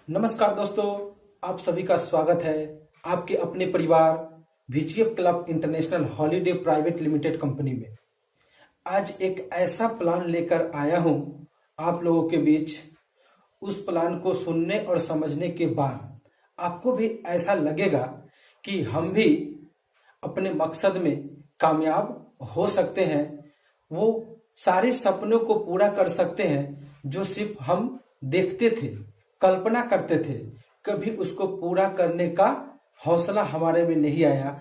नमस्कार दोस्तों, आप सभी का स्वागत है आपके अपने परिवार VGF club international holiday private limited company में। आज एक ऐसा प्लान लेकर आया हूं आप लोगों के बीच। उस प्लान को सुनने और समझने के बाद आपको भी ऐसा लगेगा कि हम भी अपने मकसद में कामयाब हो सकते हैं, वो सारे सपनों को पूरा कर सकते हैं जो सिर्फ हम देखते थे, कल्पना करते थे। कभी उसको पूरा करने का हौसला हमारे में नहीं आया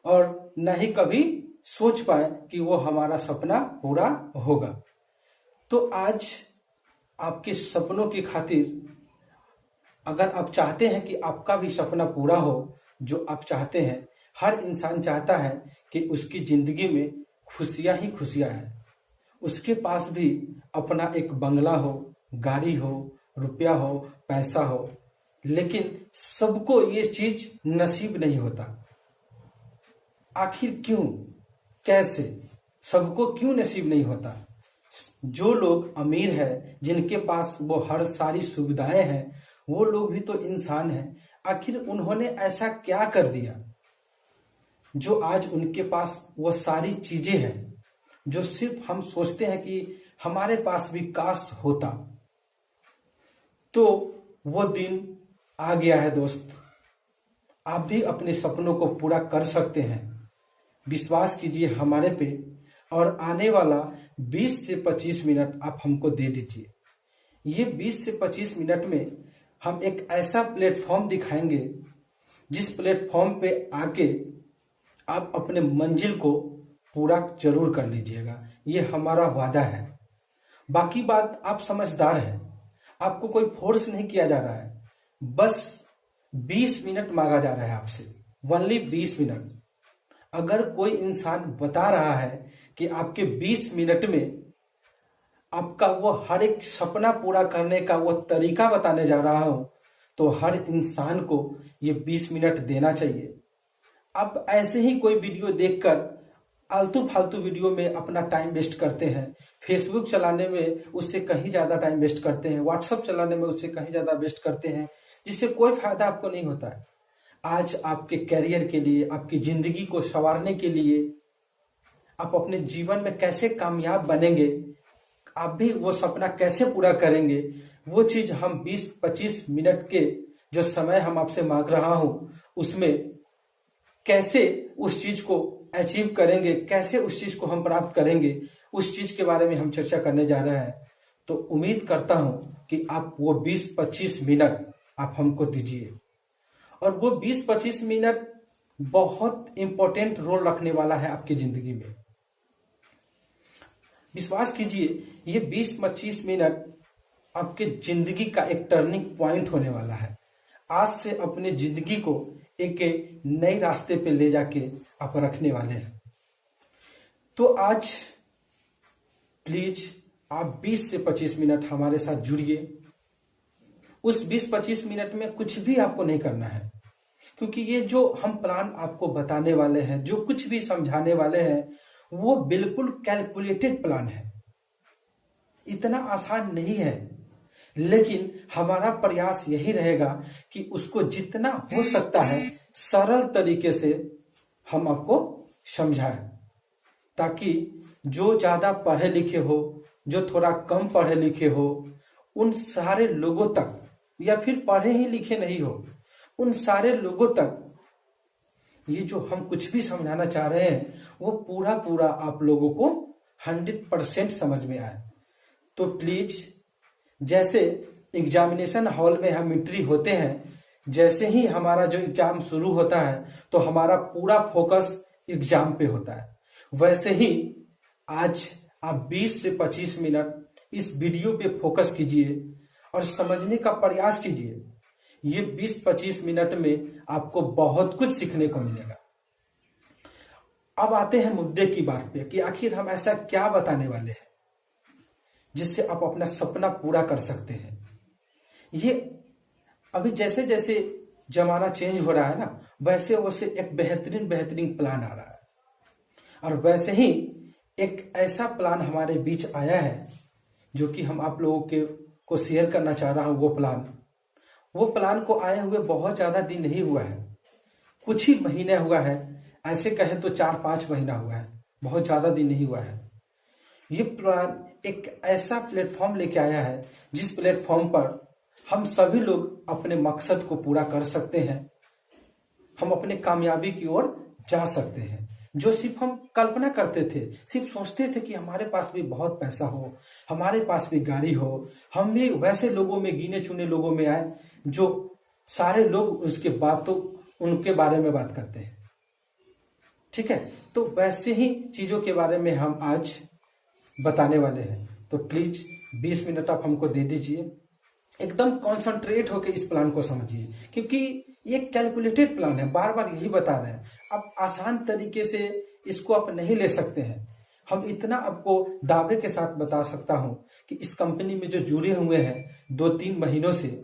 और न ही कभी सोच पाए कि वो हमारा सपना पूरा होगा। तो आज आपके सपनों की खातिर, अगर आप चाहते हैं कि आपका भी सपना पूरा हो जो आप चाहते हैं, हर इंसान चाहता है कि उसकी जिंदगी में खुशियां ही खुशियां हैं। उसके पास भी अपना एक बंगला हो, गाड़ी हो, रुपया हो, पैसा हो, लेकिन सबको ये चीज नसीब नहीं होता। आखिर क्यों, कैसे, सबको क्यों नसीब नहीं होता? जो लोग अमीर है, जिनके पास वो हर सारी सुविधाएं हैं, वो लोग भी तो इंसान हैं। आखिर उन्होंने ऐसा क्या कर दिया जो आज उनके पास वो सारी चीजें हैं जो सिर्फ हम सोचते हैं कि हमारे पास भी काश होता। तो वो दिन आ गया है दोस्त, आप भी अपने सपनों को पूरा कर सकते हैं। विश्वास कीजिए हमारे पे और आने वाला 20 से 25 मिनट आप हमको दे दीजिए। ये 20 से 25 मिनट में हम एक ऐसा प्लेटफॉर्म दिखाएंगे जिस प्लेटफॉर्म पे आके आप अपने मंजिल को पूरा जरूर कर लीजिएगा। ये हमारा वादा है। बाकी बात आप समझदार हैं, आपको कोई फोर्स नहीं किया जा रहा है, बस 20 मिनट मांगा जा रहा है आपसे, ओनली 20 मिनट। अगर कोई इंसान बता रहा है कि आपके 20 मिनट में आपका वो हर एक सपना पूरा करने का वो तरीका बताने जा रहा हो, तो हर इंसान को ये 20 मिनट देना चाहिए। आप ऐसे ही कोई वीडियो देखकर आलतू फालतू वीडियो में अपना टाइम वेस्ट करते हैं, फेसबुक चलाने में उससे कहीं ज्यादा टाइम वेस्ट करते हैं, व्हाट्सएप चलाने में उससे कहीं ज्यादा वेस्ट करते हैं, जिससे कोई फायदा आपको नहीं होता है। आज आपके कैरियर के लिए, आपकी जिंदगी को संवारने के लिए, आप अपने जीवन में कैसे कामयाब बनेंगे, आप भी वो सपना कैसे पूरा करेंगे, वो चीज हम 20-25 मिनट के जो समय हम आपसे मांग रहा हूं, उसमें कैसे उस चीज को अचीव करेंगे, कैसे उस चीज को हम प्राप्त करेंगे, उस चीज के बारे में हम चर्चा करने जा रहे हैं। तो उम्मीद करता हूं कि आप वो 20-25 मिनट आप हमको दीजिए। और वो 20-25 मिनट बहुत इंपॉर्टेंट रोल रखने वाला है आपकी जिंदगी में। विश्वास कीजिए, ये 20-25 मिनट आपके जिंदगी का एक टर्निंग पॉइंट होने वाला है। आज से अपने जिंदगी को एक नए रास्ते पे ले जाके आप रखने वाले हैं। तो आज प्लीज आप 20 से 25 मिनट हमारे साथ जुड़िए। उस 20-25 मिनट में कुछ भी आपको नहीं करना है, क्योंकि ये जो हम प्लान आपको बताने वाले हैं, जो कुछ भी समझाने वाले हैं, वो बिल्कुल कैलकुलेटेड प्लान है। इतना आसान नहीं है, लेकिन हमारा प्रयास यही रहेगा कि उसको जितना हो सकता है सरल तरीके से हम आपको समझाएं, ताकि जो ज्यादा पढ़े लिखे हो, जो थोड़ा कम पढ़े लिखे हो, उन सारे लोगों तक, या फिर पढ़े ही लिखे नहीं हो, उन सारे लोगों तक ये जो हम कुछ भी समझाना चाह रहे हैं वो पूरा पूरा आप लोगों को 100% समझ में आए। तो प्लीज, जैसे एग्जामिनेशन हॉल में हम एंट्री होते हैं, जैसे ही हमारा जो एग्जाम शुरू होता है तो हमारा पूरा फोकस एग्जाम पे होता है, वैसे ही आज आप 20 से 25 मिनट इस वीडियो पे फोकस कीजिए और समझने का प्रयास कीजिए। ये 20-25 मिनट में आपको बहुत कुछ सीखने को मिलेगा। अब आते हैं मुद्दे की बात पे कि आखिर हम ऐसा क्या बताने वाले हैं जिससे आप अपना सपना पूरा कर सकते हैं। ये अभी जैसे जैसे जमाना चेंज हो रहा है ना, वैसे वैसे एक बेहतरीन बेहतरीन प्लान आ रहा है, और वैसे ही एक ऐसा प्लान हमारे बीच आया है जो कि हम आप लोगों के को शेयर करना चाह रहा हूं। वो प्लान वो प्लान को आए हुए बहुत ज्यादा दिन नहीं हुआ है, कुछ ही महीने हुआ है, ऐसे कहें तो 4-5 महीना हुआ है, बहुत ज्यादा दिन नहीं हुआ है। ये प्लान एक ऐसा प्लेटफॉर्म लेके आया है जिस प्लेटफॉर्म पर हम सभी लोग अपने मकसद को पूरा कर सकते हैं, हम अपने कामयाबी की ओर जा सकते हैं। जो सिर्फ हम कल्पना करते थे, सिर्फ सोचते थे कि हमारे पास भी बहुत पैसा हो, हमारे पास भी गाड़ी हो, हम भी वैसे लोगों में, गिने चुने लोगों में आए जो सारे लोग उसके बातों उनके बारे में बात करते हैं। ठीक है, तो वैसे ही चीजों के बारे में हम आज बताने वाले हैं। तो प्लीज 20 मिनट आप हमको दे दीजिए, एकदम कॉन्सेंट्रेट होकर इस प्लान को समझिए, क्योंकि ये कैलकुलेटेड प्लान है, बार बार यही बता रहे हैं। आप आसान तरीके से इसको आप नहीं ले सकते हैं। हम इतना आपको दावे के साथ बता सकता हूं कि इस कंपनी में जो जुड़े हुए हैं 2-3 महीनों से,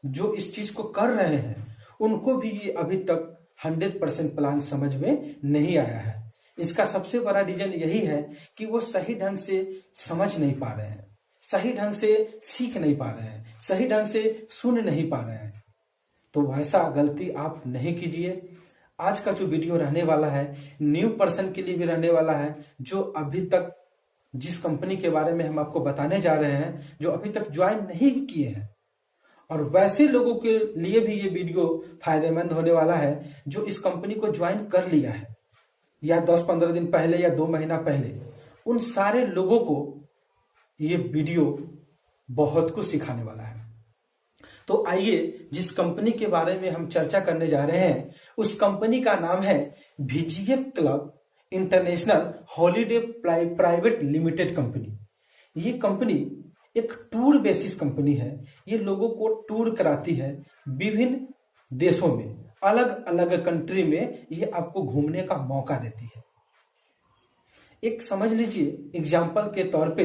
जो इस चीज को कर रहे हैं, उनको भी ये अभी तक 100% प्लान समझ में नहीं आया है। इसका सबसे बड़ा रीजन यही है कि वो सही ढंग से समझ नहीं पा रहे हैं, सही ढंग से सीख नहीं पा रहे हैं, सही ढंग से सुन नहीं पा रहे हैं। तो वैसा गलती आप नहीं कीजिए। आज का जो वीडियो रहने वाला है न्यू पर्सन के लिए भी रहने वाला है, जो अभी तक जिस कंपनी के बारे में हम आपको बताने जा रहे हैं, जो अभी तक ज्वाइन नहीं किए हैं, और वैसे लोगों के लिए भी ये वीडियो फायदेमंद होने वाला है जो इस कंपनी को ज्वाइन कर लिया है, या 10-15 दिन पहले या 2 महीना पहले। उन सारे लोगों को ये वीडियो बहुत कुछ सिखाने वाला है। तो आइए, जिस कंपनी के बारे में हम चर्चा करने जा रहे हैं, उस कंपनी का नाम है VGF club international holiday private limited company. ये कंपनी एक टूर बेसिस कंपनी है। ये लोगों को टूर कराती है विभिन्न देशों में, अलग अलग कंट्री में ये आपको घूमने का मौका देती है। एक समझ लीजिए एग्जाम्पल के तौर पे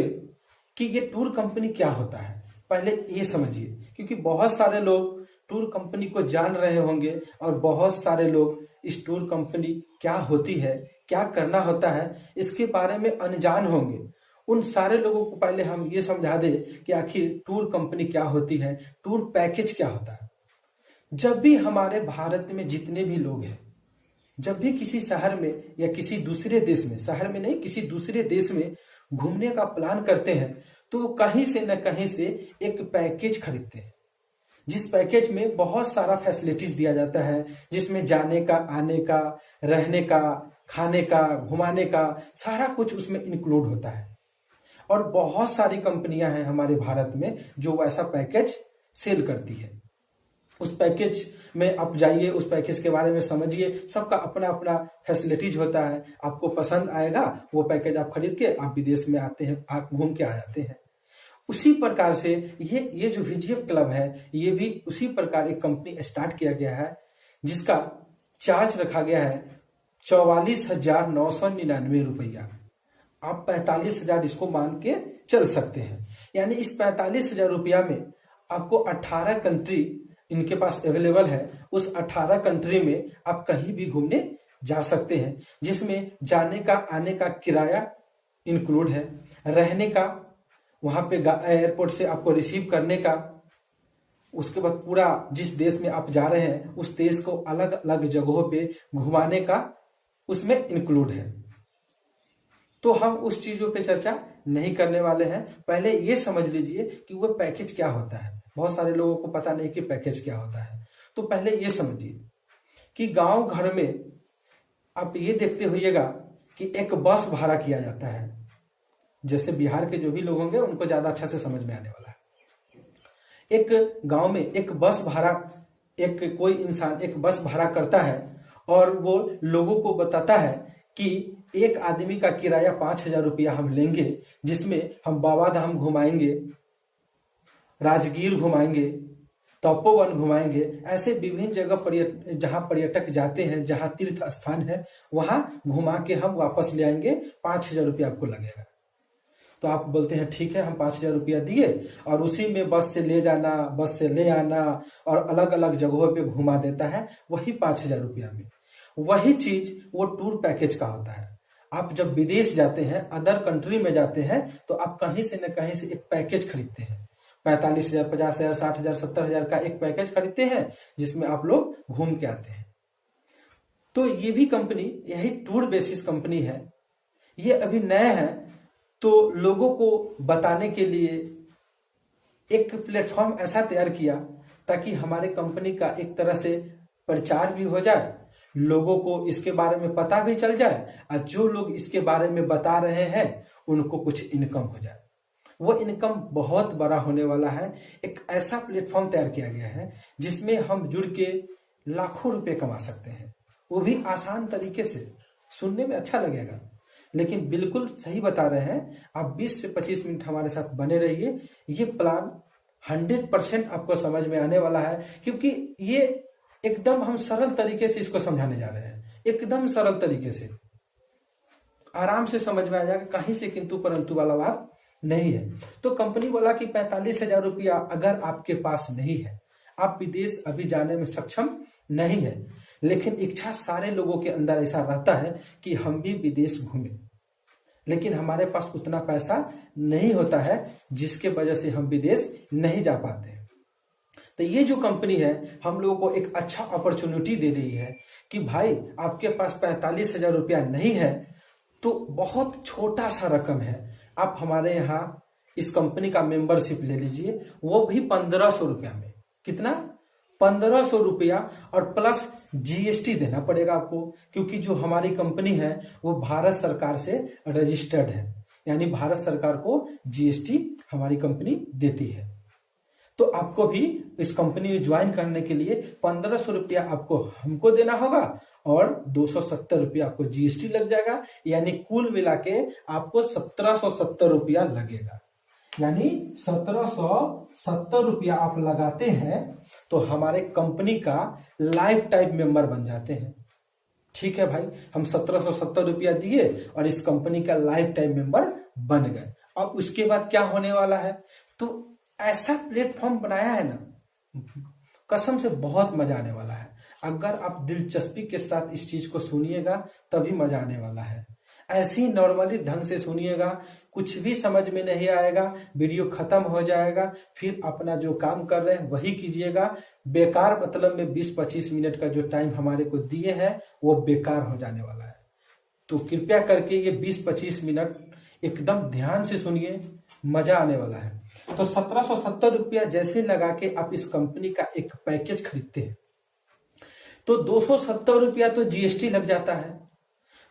कि ये टूर कंपनी क्या होता है, पहले ये समझिए, क्योंकि बहुत सारे लोग टूर कंपनी को जान रहे होंगे और बहुत सारे लोग इस टूर कंपनी क्या होती है, क्या करना होता है, इसके बारे में अनजान होंगे। उन सारे लोगों को पहले हम ये समझा दें कि आखिर टूर कंपनी क्या होती है, टूर पैकेज क्या होता है। जब भी हमारे भारत में जितने भी लोग हैं, जब भी किसी शहर में या किसी दूसरे देश में, शहर में नहीं, किसी दूसरे देश में घूमने का प्लान करते हैं, तो वो कहीं से न कहीं से एक पैकेज खरीदते हैं, जिस पैकेज में बहुत सारा फैसिलिटीज दिया जाता है, जिसमें जाने का, आने का, रहने का, खाने का, घुमाने का सारा कुछ उसमें इंक्लूड होता है। और बहुत सारी कंपनियां हैं हमारे भारत में जो वैसा पैकेज सेल करती है। उस पैकेज में आप जाइए, उस पैकेज के बारे में समझिए, सबका अपना अपना फैसिलिटीज होता है। आपको पसंद आएगा वो पैकेज आप खरीद के आप विदेश में आते हैं, आप घूम के आ जाते हैं। उसी प्रकार से ये जो VGF क्लब है, ये भी उसी प्रकार एक कंपनी स्टार्ट किया गया है, जिसका चार्ज रखा गया है 44,999 रुपया। आप 45,000 इसको मान के चल सकते हैं। यानी इस 45,000 रुपया में आपको 18 कंट्री इनके पास अवेलेबल है। उस 18 कंट्री में आप कहीं भी घूमने जा सकते हैं, जिसमें जाने का, आने का किराया इंक्लूड है, रहने का, वहां पे एयरपोर्ट से आपको रिसीव करने का, उसके बाद पूरा जिस देश में आप जा रहे हैं उस देश को अलग अलग जगहों पे घुमाने का उसमें इंक्लूड है। तो हम उस चीजों पे चर्चा नहीं करने वाले हैं। पहले ये समझ लीजिए कि वो पैकेज क्या होता है। बहुत सारे लोगों को पता नहीं कि पैकेज क्या होता है। तो पहले ये समझिए कि गांव घर में आप ये देखते होइएगा कि एक बस भाड़ा किया जाता है। जैसे बिहार के जो भी लोग होंगे उनको ज्यादा अच्छा से समझ में आने वाला है। एक गांव में एक बस भाड़ा, एक कोई इंसान एक बस भाड़ा करता है और वो लोगों को बताता है कि एक आदमी का किराया 5,000 रुपया हम लेंगे, जिसमें हम बाबा धाम घुमाएंगे, राजगीर घुमाएंगे, तपोवन घुमाएंगे। ऐसे विभिन्न जगह जहां पर्यटक जाते हैं, जहां तीर्थ स्थान है, वहां घुमा के हम वापस ले आएंगे, 5,000 रुपया आपको लगेगा। तो आप बोलते हैं ठीक है, हम 5,000 रुपया दिए और उसी में बस से ले जाना, बस से ले आना और अलग अलग जगहों पे घुमा देता है, वही 5,000 रुपया में। वही चीज वो टूर पैकेज का होता है। आप जब विदेश जाते हैं, अदर कंट्री में जाते हैं, तो आप कहीं से न कहीं से एक पैकेज खरीदते हैं। 45,000, 50,000, 60,000, 70,000 का एक पैकेज खरीदते हैं जिसमें आप लोग घूम के आते हैं। तो ये भी कंपनी यही टूर बेसिस कंपनी है। ये अभी नया है, तो लोगों को बताने के लिए एक प्लेटफॉर्म ऐसा तैयार किया ताकि हमारे कंपनी का एक तरह से प्रचार भी हो जाए, लोगों को इसके बारे में पता भी चल जाए, और जो लोग इसके बारे में बता रहे हैं उनको कुछ इनकम हो जाए। वो इनकम बहुत बड़ा होने वाला है। एक ऐसा प्लेटफॉर्म तैयार किया गया है जिसमें हम जुड़ के लाखों रुपए कमा सकते हैं, वो भी आसान तरीके से। सुनने में अच्छा लगेगा लेकिन बिल्कुल सही बता रहे हैं। आप 20 से 25 मिनट हमारे साथ बने रहिए। ये प्लान 100% आपको समझ में आने वाला है, क्योंकि ये एकदम हम सरल तरीके से इसको समझाने जा रहे हैं, एकदम सरल तरीके से, आराम से समझ में आ जाएगा, कहीं से किंतु परंतु वाला बात नहीं है। तो कंपनी बोला कि 45,000 रुपया अगर आपके पास नहीं है, आप विदेश अभी जाने में सक्षम नहीं है, लेकिन इच्छा सारे लोगों के अंदर ऐसा रहता है कि हम भी विदेश घूमें, लेकिन हमारे पास उतना पैसा नहीं होता है जिसके वजह से हम विदेश नहीं जा पाते। तो ये जो कंपनी है हम लोगों को एक अच्छा अपॉर्चुनिटी दे रही है कि भाई आपके पास 45,000 रुपया नहीं है तो बहुत छोटा सा रकम है, आप हमारे यहाँ इस कंपनी का मेंबरशिप ले लीजिए, वो भी 1,500 रुपया में। कितना? 1,500 रुपया, और प्लस जीएसटी देना पड़ेगा आपको, क्योंकि जो हमारी कंपनी है वो भारत सरकार से रजिस्टर्ड है, यानी भारत सरकार को जीएसटी हमारी कंपनी देती है। तो आपको भी इस कंपनी में ज्वाइन करने के लिए 1,500 रुपया आपको हमको देना होगा और 270 रुपया आपको जीएसटी लग जाएगा, यानी कुल मिला के आपको 1,770 रुपया लगेगा। यानी 1,770 रुपया आप लगाते हैं तो हमारे कंपनी का लाइफ टाइम मेंबर बन जाते हैं। ठीक है भाई, हम 1,770 रुपया दिए और इस कंपनी का लाइफ टाइम मेंबर बन गए। अब उसके बाद क्या होने वाला है? तो ऐसा प्लेटफॉर्म बनाया है ना, कसम से बहुत मजा आने वाला है। अगर आप दिलचस्पी के साथ इस चीज को सुनिएगा तभी मजा आने वाला है। ऐसे ही नॉर्मली ढंग से सुनिएगा, कुछ भी समझ में नहीं आएगा, वीडियो खत्म हो जाएगा, फिर अपना जो काम कर रहे हैं वही कीजिएगा। बेकार मतलब में 20-25 मिनट का जो टाइम हमारे को दिए हैं वो बेकार हो जाने वाला है। तो कृपया करके ये 20-25 मिनट एकदम ध्यान से सुनिए, मजा आने वाला है। तो 1,770 रुपया जैसे लगा के आप इस कंपनी का एक पैकेज खरीदते हैं तो 270 रुपया तो जीएसटी लग जाता है,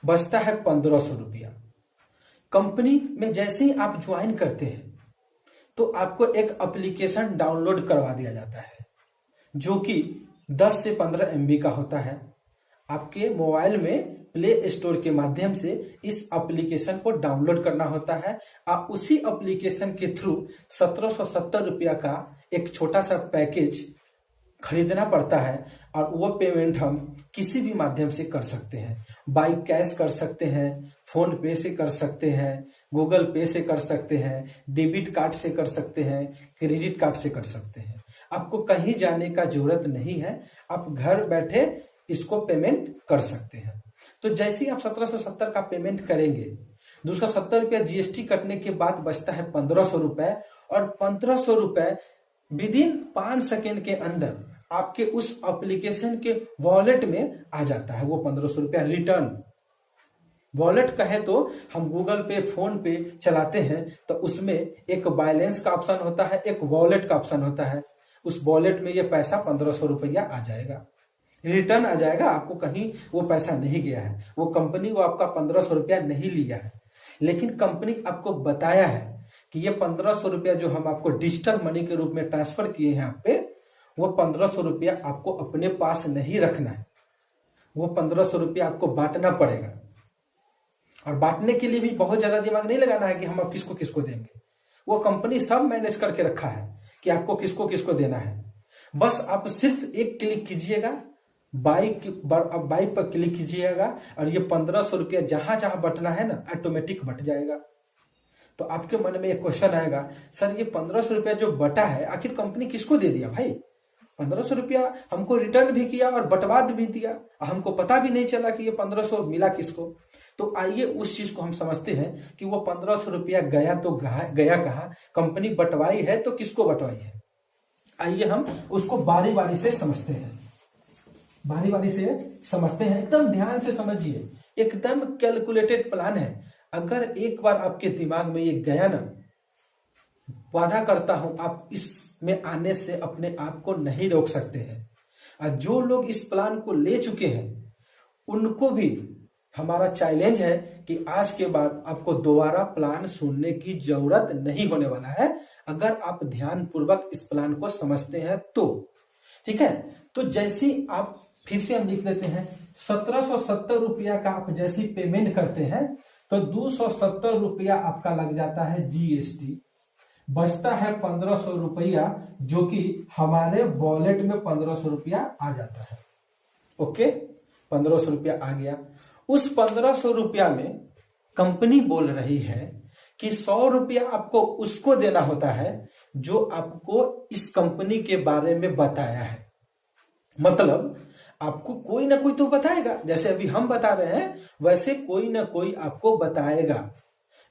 बचता है 1,500 रुपया। कंपनी में जैसे ही आप ज्वाइन करते हैं तो आपको एक एप्लीकेशन डाउनलोड करवा दिया जाता है जो कि 10 से 15 MB का होता है। आपके मोबाइल में प्ले स्टोर के माध्यम से इस एप्लीकेशन को डाउनलोड करना होता है। आप उसी एप्लीकेशन के थ्रू 1,770 रुपया का एक छोटा सा पैकेज खरीदना पड़ता है और वो पेमेंट हम किसी भी माध्यम से कर सकते हैं। बाई कैश कर सकते हैं, फोन पे से कर सकते हैं, गूगल पे से कर सकते हैं, डेबिट कार्ड से कर सकते हैं, क्रेडिट कार्ड से कर सकते हैं। आपको कहीं जाने का जरूरत नहीं है, आप घर बैठे इसको पेमेंट कर सकते हैं। तो जैसे ही आप 1,770 का पेमेंट करेंगे, 270 रुपया जीएसटी कटने के बाद बचता है 1,500 रुपए, और 1,500 रुपए विद इन 5 सेकेंड के अंदर आपके उस एप्लीकेशन के वॉलेट में आ जाता है। वो 1,500 रुपया रिटर्न वॉलेट कहे तो हम गूगल पे, फोन पे चलाते हैं तो उसमें एक बैलेंस का ऑप्शन होता है, एक वॉलेट का ऑप्शन होता है। उस वॉलेट में ये पैसा 1,500 रुपया आ जाएगा, रिटर्न आ जाएगा। आपको कहीं वो पैसा नहीं गया है, वो कंपनी वो आपका 1,500 रुपया नहीं लिया है, लेकिन कंपनी आपको बताया है कि ये 1,500 रुपया जो हम आपको डिजिटल मनी के रूप में ट्रांसफर किए हैं आप पे, वो 1,500 रुपया आपको अपने पास नहीं रखना है, वो 1,500 रुपया आपको बांटना पड़ेगा। और बांटने के लिए भी बहुत ज्यादा दिमाग नहीं लगाना है कि हम अब किसको किसको देंगे। वो कंपनी सब मैनेज करके रखा है कि आपको किसको किसको देना है। बस आप सिर्फ एक क्लिक कीजिएगा, बाइक पर क्लिक कीजिएगा और ये 1,500 रुपया जहां जहां बटना है ना, ऑटोमेटिक बट जाएगा। तो आपके मन में एक क्वेश्चन आएगा, सर ये 1,500 रुपया जो बटा है आखिर कंपनी किसको दे दिया भाई? 1,500 रुपया हमको रिटर्न भी किया और बंटवा भी दिया, हमको पता भी नहीं चला कि ये 1,500 मिला किसको। तो आइए उस चीज को हम समझते हैं कि वो 1500 रुपया गया तो गया कहाँ, कंपनी बंटवाई है तो किसको बंटवाई है। आइए हम उसको बारी बारी से समझते हैं, बारी बारी से समझते हैं। एकदम ध्यान से समझिए, एकदम कैलकुलेटेड प्लान है। अगर एक बार आपके दिमाग में ये गया ना, वादा करता हूं आप इसमें आने से अपने आप को नहीं रोक सकते हैं। और जो लोग इस प्लान को ले चुके हैं उनको भी हमारा चैलेंज है कि आज के बाद आपको दोबारा प्लान सुनने की जरूरत नहीं होने वाला है, अगर आप ध्यान पूर्वक इस प्लान को समझते हैं तो। ठीक है, तो जैसी आप, फिर से हम लिख देते हैं, 1770 रुपया का आप जैसी पेमेंट करते हैं तो 270 रुपया आपका लग जाता है जीएसटी, बचता है 1500 रुपया, जो कि हमारे वॉलेट में 1500 रुपया आ जाता है। ओके, 1500 रुपया आ गया। उस 1500 रुपया में कंपनी बोल रही है कि 100 रुपया आपको उसको देना होता है जो आपको इस कंपनी के बारे में बताया है। मतलब आपको कोई ना कोई तो बताएगा, जैसे अभी हम बता रहे हैं वैसे कोई ना कोई आपको बताएगा।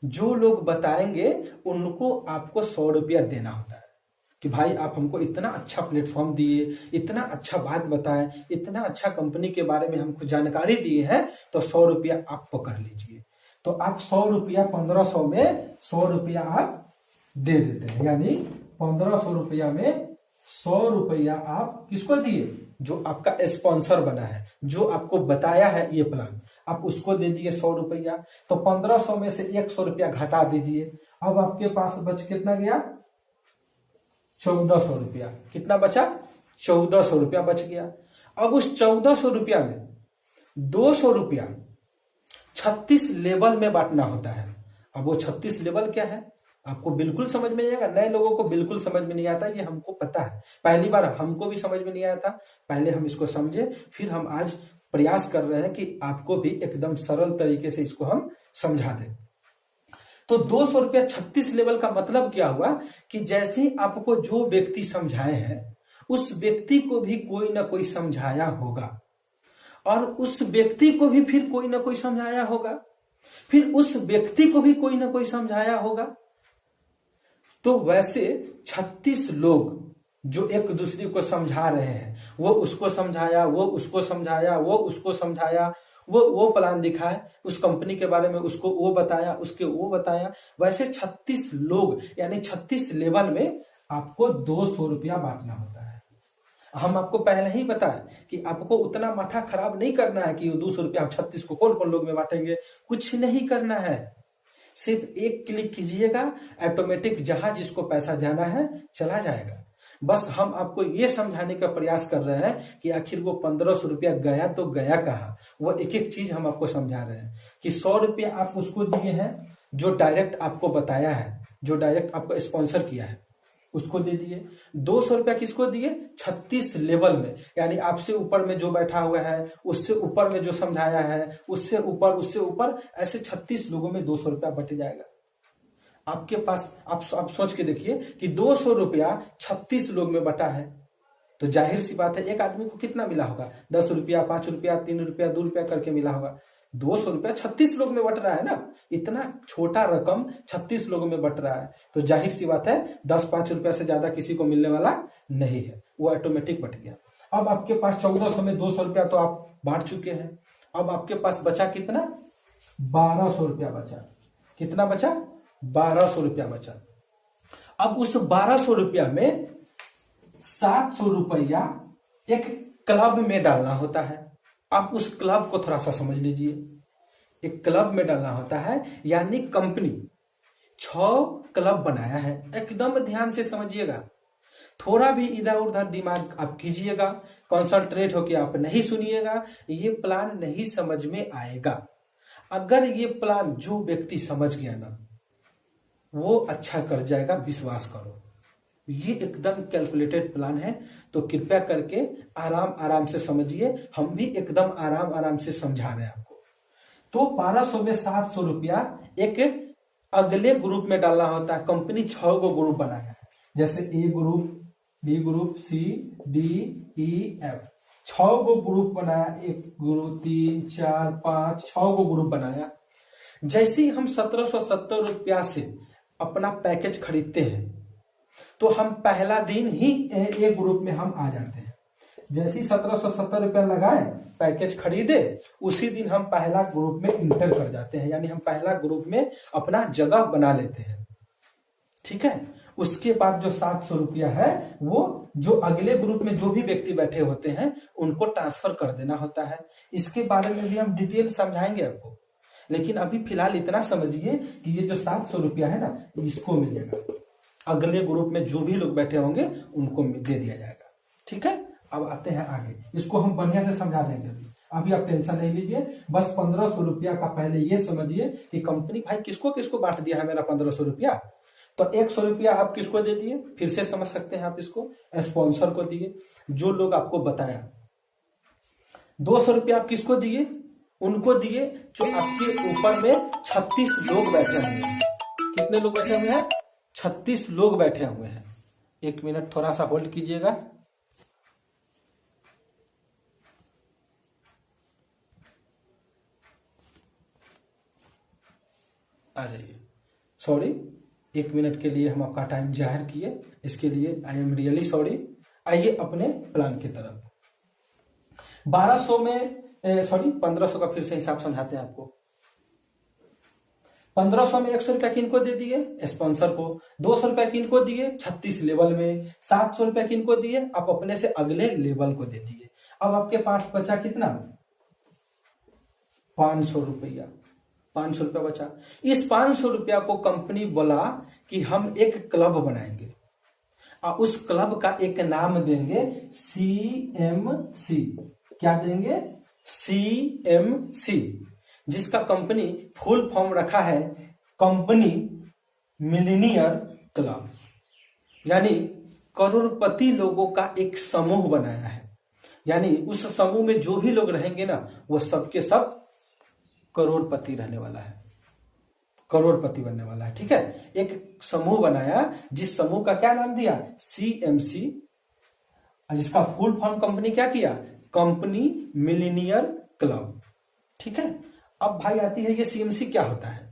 जो लोग बताएंगे उनको आपको 100 रुपया देना होता है कि भाई आप हमको इतना अच्छा प्लेटफॉर्म दिए, इतना अच्छा बात बताए, इतना अच्छा कंपनी के बारे में हमको जानकारी दिए है, तो 100 रुपया आप पकड़ लीजिए। तो आप 100 रुपया, 1500 में 100 रुपया आप दे देते हैं, यानी 1500 रुपया में 100 रुपया आप किसको दिए, जो आपका स्पॉन्सर बना है, जो आपको बताया है ये प्लान, आप उसको दे दिए 100 रुपया। तो 1500 में से 100 रुपया घटा दीजिए। अब आपके पास बच कितना गया, 1400 रुपया। कितना बचा, 1400 रुपया बच गया। अब उस 1400 रुपया में 200 रुपया 36 लेवल में बांटना होता है। अब वो 36 लेवल क्या है आपको बिल्कुल समझ में नहीं आएगा, नए लोगों को बिल्कुल समझ में नहीं आता, ये हमको पता है, पहली बार हमको भी समझ में नहीं आया था। पहले हम इसको समझे, फिर हम आज प्रयास कर रहे हैं कि आपको भी एकदम सरल तरीके से इसको हम समझा दें। तो 200 रुपया 36 लेवल का मतलब क्या हुआ कि जैसे आपको जो व्यक्ति समझाए हैं उस व्यक्ति को भी कोई ना कोई समझाया होगा, और उस व्यक्ति को भी फिर कोई ना कोई समझाया होगा, फिर उस व्यक्ति को भी कोई ना कोई समझाया होगा। तो वैसे 36 लोग जो एक दूसरे को समझा रहे हैं, वो उसको समझाया, वो उसको समझाया, वो उसको समझाया, वो प्लान दिखाए उस कंपनी के बारे में, उसको वो बताया, उसके वो बताया। वैसे 36 लोग यानी 36 लेवल में आपको 200 रुपया बांटना होता है। हम आपको पहले ही बताया कि आपको उतना माथा खराब नहीं करना है कि 200 रुपया आप 36 को कौन कौन लोग में बांटेंगे, कुछ नहीं करना है। सिर्फ एक क्लिक कीजिएगा, ऑटोमेटिक जहां जिसको पैसा जाना है चला जाएगा। बस हम आपको ये समझाने का प्रयास कर रहे हैं कि आखिर वो 1500 रुपया गया तो गया कहाँ, वो एक एक चीज हम आपको समझा रहे हैं कि 100 रुपया आप उसको दिए हैं जो डायरेक्ट आपको बताया है, जो डायरेक्ट आपको स्पॉन्सर किया है, उसको दे दिए। 200 रुपया किसको दिए, 36 लेवल में, यानी आपसे ऊपर में जो बैठा हुआ है, उससे ऊपर में जो समझाया है, उससे ऊपर, ऐसे 36 लोगों में 200 रुपया बट जाएगा आपके पास। आप सोच के देखिए कि 200 रुपया 36 लोग में बटा है, तो जाहिर सी बात है एक आदमी को कितना मिला होगा, 10 रुपया, 5 रुपया, 3 रुपया, 2 रुपया करके मिला होगा। 200 रुपया 36 लोग में बट रहा है ना, इतना छोटा रकम 36 लोगों में बट रहा है, तो जाहिर सी बात है 10-5 रुपया से ज्यादा किसी को मिलने वाला नहीं है, वो ऑटोमेटिक बट गया। अब आपके पास 1400 में 200 रुपया तो आप बांट चुके हैं। अब आपके पास बचा कितना, 1200 रुपया बचा। कितना बचा, 1200 रुपया बचा। अब उस 1200 रुपया में 700 रुपया एक क्लब में डालना होता है। आप उस क्लब को थोड़ा सा समझ लीजिए, एक क्लब में डालना होता है, यानी कंपनी 6 क्लब बनाया है। एकदम ध्यान से समझिएगा, थोड़ा भी इधर उधर दिमाग आप कीजिएगा, कॉन्सेंट्रेट होके आप नहीं सुनिएगा, ये प्लान नहीं समझ में आएगा। अगर ये प्लान जो व्यक्ति समझ गया ना वो अच्छा कर जाएगा, विश्वास करो। ये एकदम कैलकुलेटेड प्लान है, तो कृपया करके आराम आराम से समझिए, हम भी एकदम आराम आराम से समझा रहे हैं आपको। तो 1200 में 700 रुपया एक अगले ग्रुप में डालना होता है। कंपनी 6 को ग्रुप बनाया है, जैसे ए ग्रुप, बी ग्रुप, सी, डी, ई, एफ। 6 को ग्रुप बनाया, 1 2 3 4 5, 6 को ग्रुप बनाया। जैसे ही हम 1770 रुपया से अपना पैकेज खरीदते हैं तो हम पहला दिन ही ए ग्रुप में हम आ जाते हैं। जैसे ही 1770 रुपया लगाए, पैकेज खरीदे, उसी दिन हम पहला ग्रुप में इंटर कर जाते हैं, यानी हम पहला ग्रुप में अपना जगह बना लेते हैं। ठीक है। उसके बाद जो 700 रुपया है वो जो अगले ग्रुप में जो भी व्यक्ति बैठे होते हैं उनको ट्रांसफर कर देना होता है। इसके बारे में भी हम डिटेल समझाएंगे आपको, लेकिन अभी फिलहाल इतना समझिए कि ये जो 700 रुपया है ना, इसको मिलेगा, अगले ग्रुप में जो भी लोग बैठे होंगे उनको दे दिया जाएगा। ठीक है। अब आते हैं आगे, इसको हम बढ़िया से समझा देंगे। अभी आप टेंशन नहीं लीजिए, बस 1500 रुपया का पहले ये समझिए कि कंपनी भाई किसको किसको बांट दिया है मेरा 1500 रुपया। तो 100 रुपया आप किसको दे दिए, फिर से समझ सकते हैं आप इसको, स्पॉन्सर को दिए, जो लोग आपको बताया। 200 रुपया आप किसको दिए, उनको दिए जो आपके ऊपर में 36 लोग बैठे हुए हैं। कितने लोग बैठे हुए हैं, 36 लोग बैठे हुए हैं। 1 मिनट थोड़ा सा होल्ड कीजिएगा। आ जाइए। सॉरी, 1 मिनट के लिए हम आपका टाइम जाहिर किए, इसके लिए आई एम रियली सॉरी। आइए अपने प्लान की तरफ। 1200 में सॉरी 1500 का फिर से हिसाब समझाते हैं आपको। 1500 में 100 रुपया किनको दे दिए, स्पॉन्सर को। 200 रुपया किनको दिए, 36 लेवल में। 700 रुपया किनको दिए, आप अपने से अगले लेवल को दे दिए। अब आपके पास बचा कितना, 500 रुपया। 500 रुपया बचा। इस 500 रुपया को कंपनी बोला कि हम एक क्लब बनाएंगे और उस क्लब का एक नाम देंगे CMC। क्या देंगे, CMC, जिसका कंपनी फुल फॉर्म रखा है कंपनी मिलीनियर क्लब, यानी करोड़पति लोगों का एक समूह बनाया है। यानी उस समूह में जो भी लोग रहेंगे ना, वो सबके सब करोड़पति रहने वाला है, करोड़पति बनने वाला है। ठीक है। एक समूह बनाया जिस समूह का क्या नाम दिया, CMC, जिसका फुल फॉर्म कंपनी क्या किया, कंपनी मिलीनियर क्लब। ठीक है। अब भाई आती है ये CMC क्या होता है।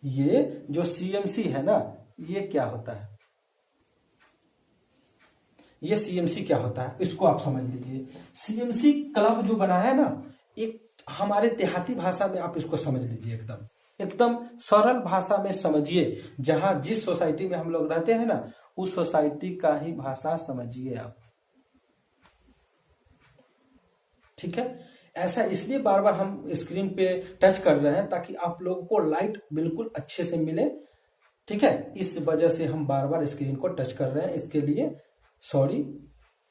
ये जो CMC है ना, ये क्या होता है, ये CMC क्या होता है, इसको आप समझ लीजिए। CMC क्लब जो बनाया है ना, एक हमारे देहाती भाषा में आप इसको समझ लीजिए, एकदम एकदम सरल भाषा में समझिए। जहां जिस सोसाइटी में हम लोग रहते हैं ना, उस सोसाइटी का ही भाषा समझिए आप। ठीक है। ऐसा इसलिए बार बार हम स्क्रीन पे टच कर रहे हैं ताकि आप लोगों को लाइट बिल्कुल अच्छे से मिले। ठीक है। इस वजह से हम बार बार स्क्रीन को टच कर रहे हैं, इसके लिए सॉरी।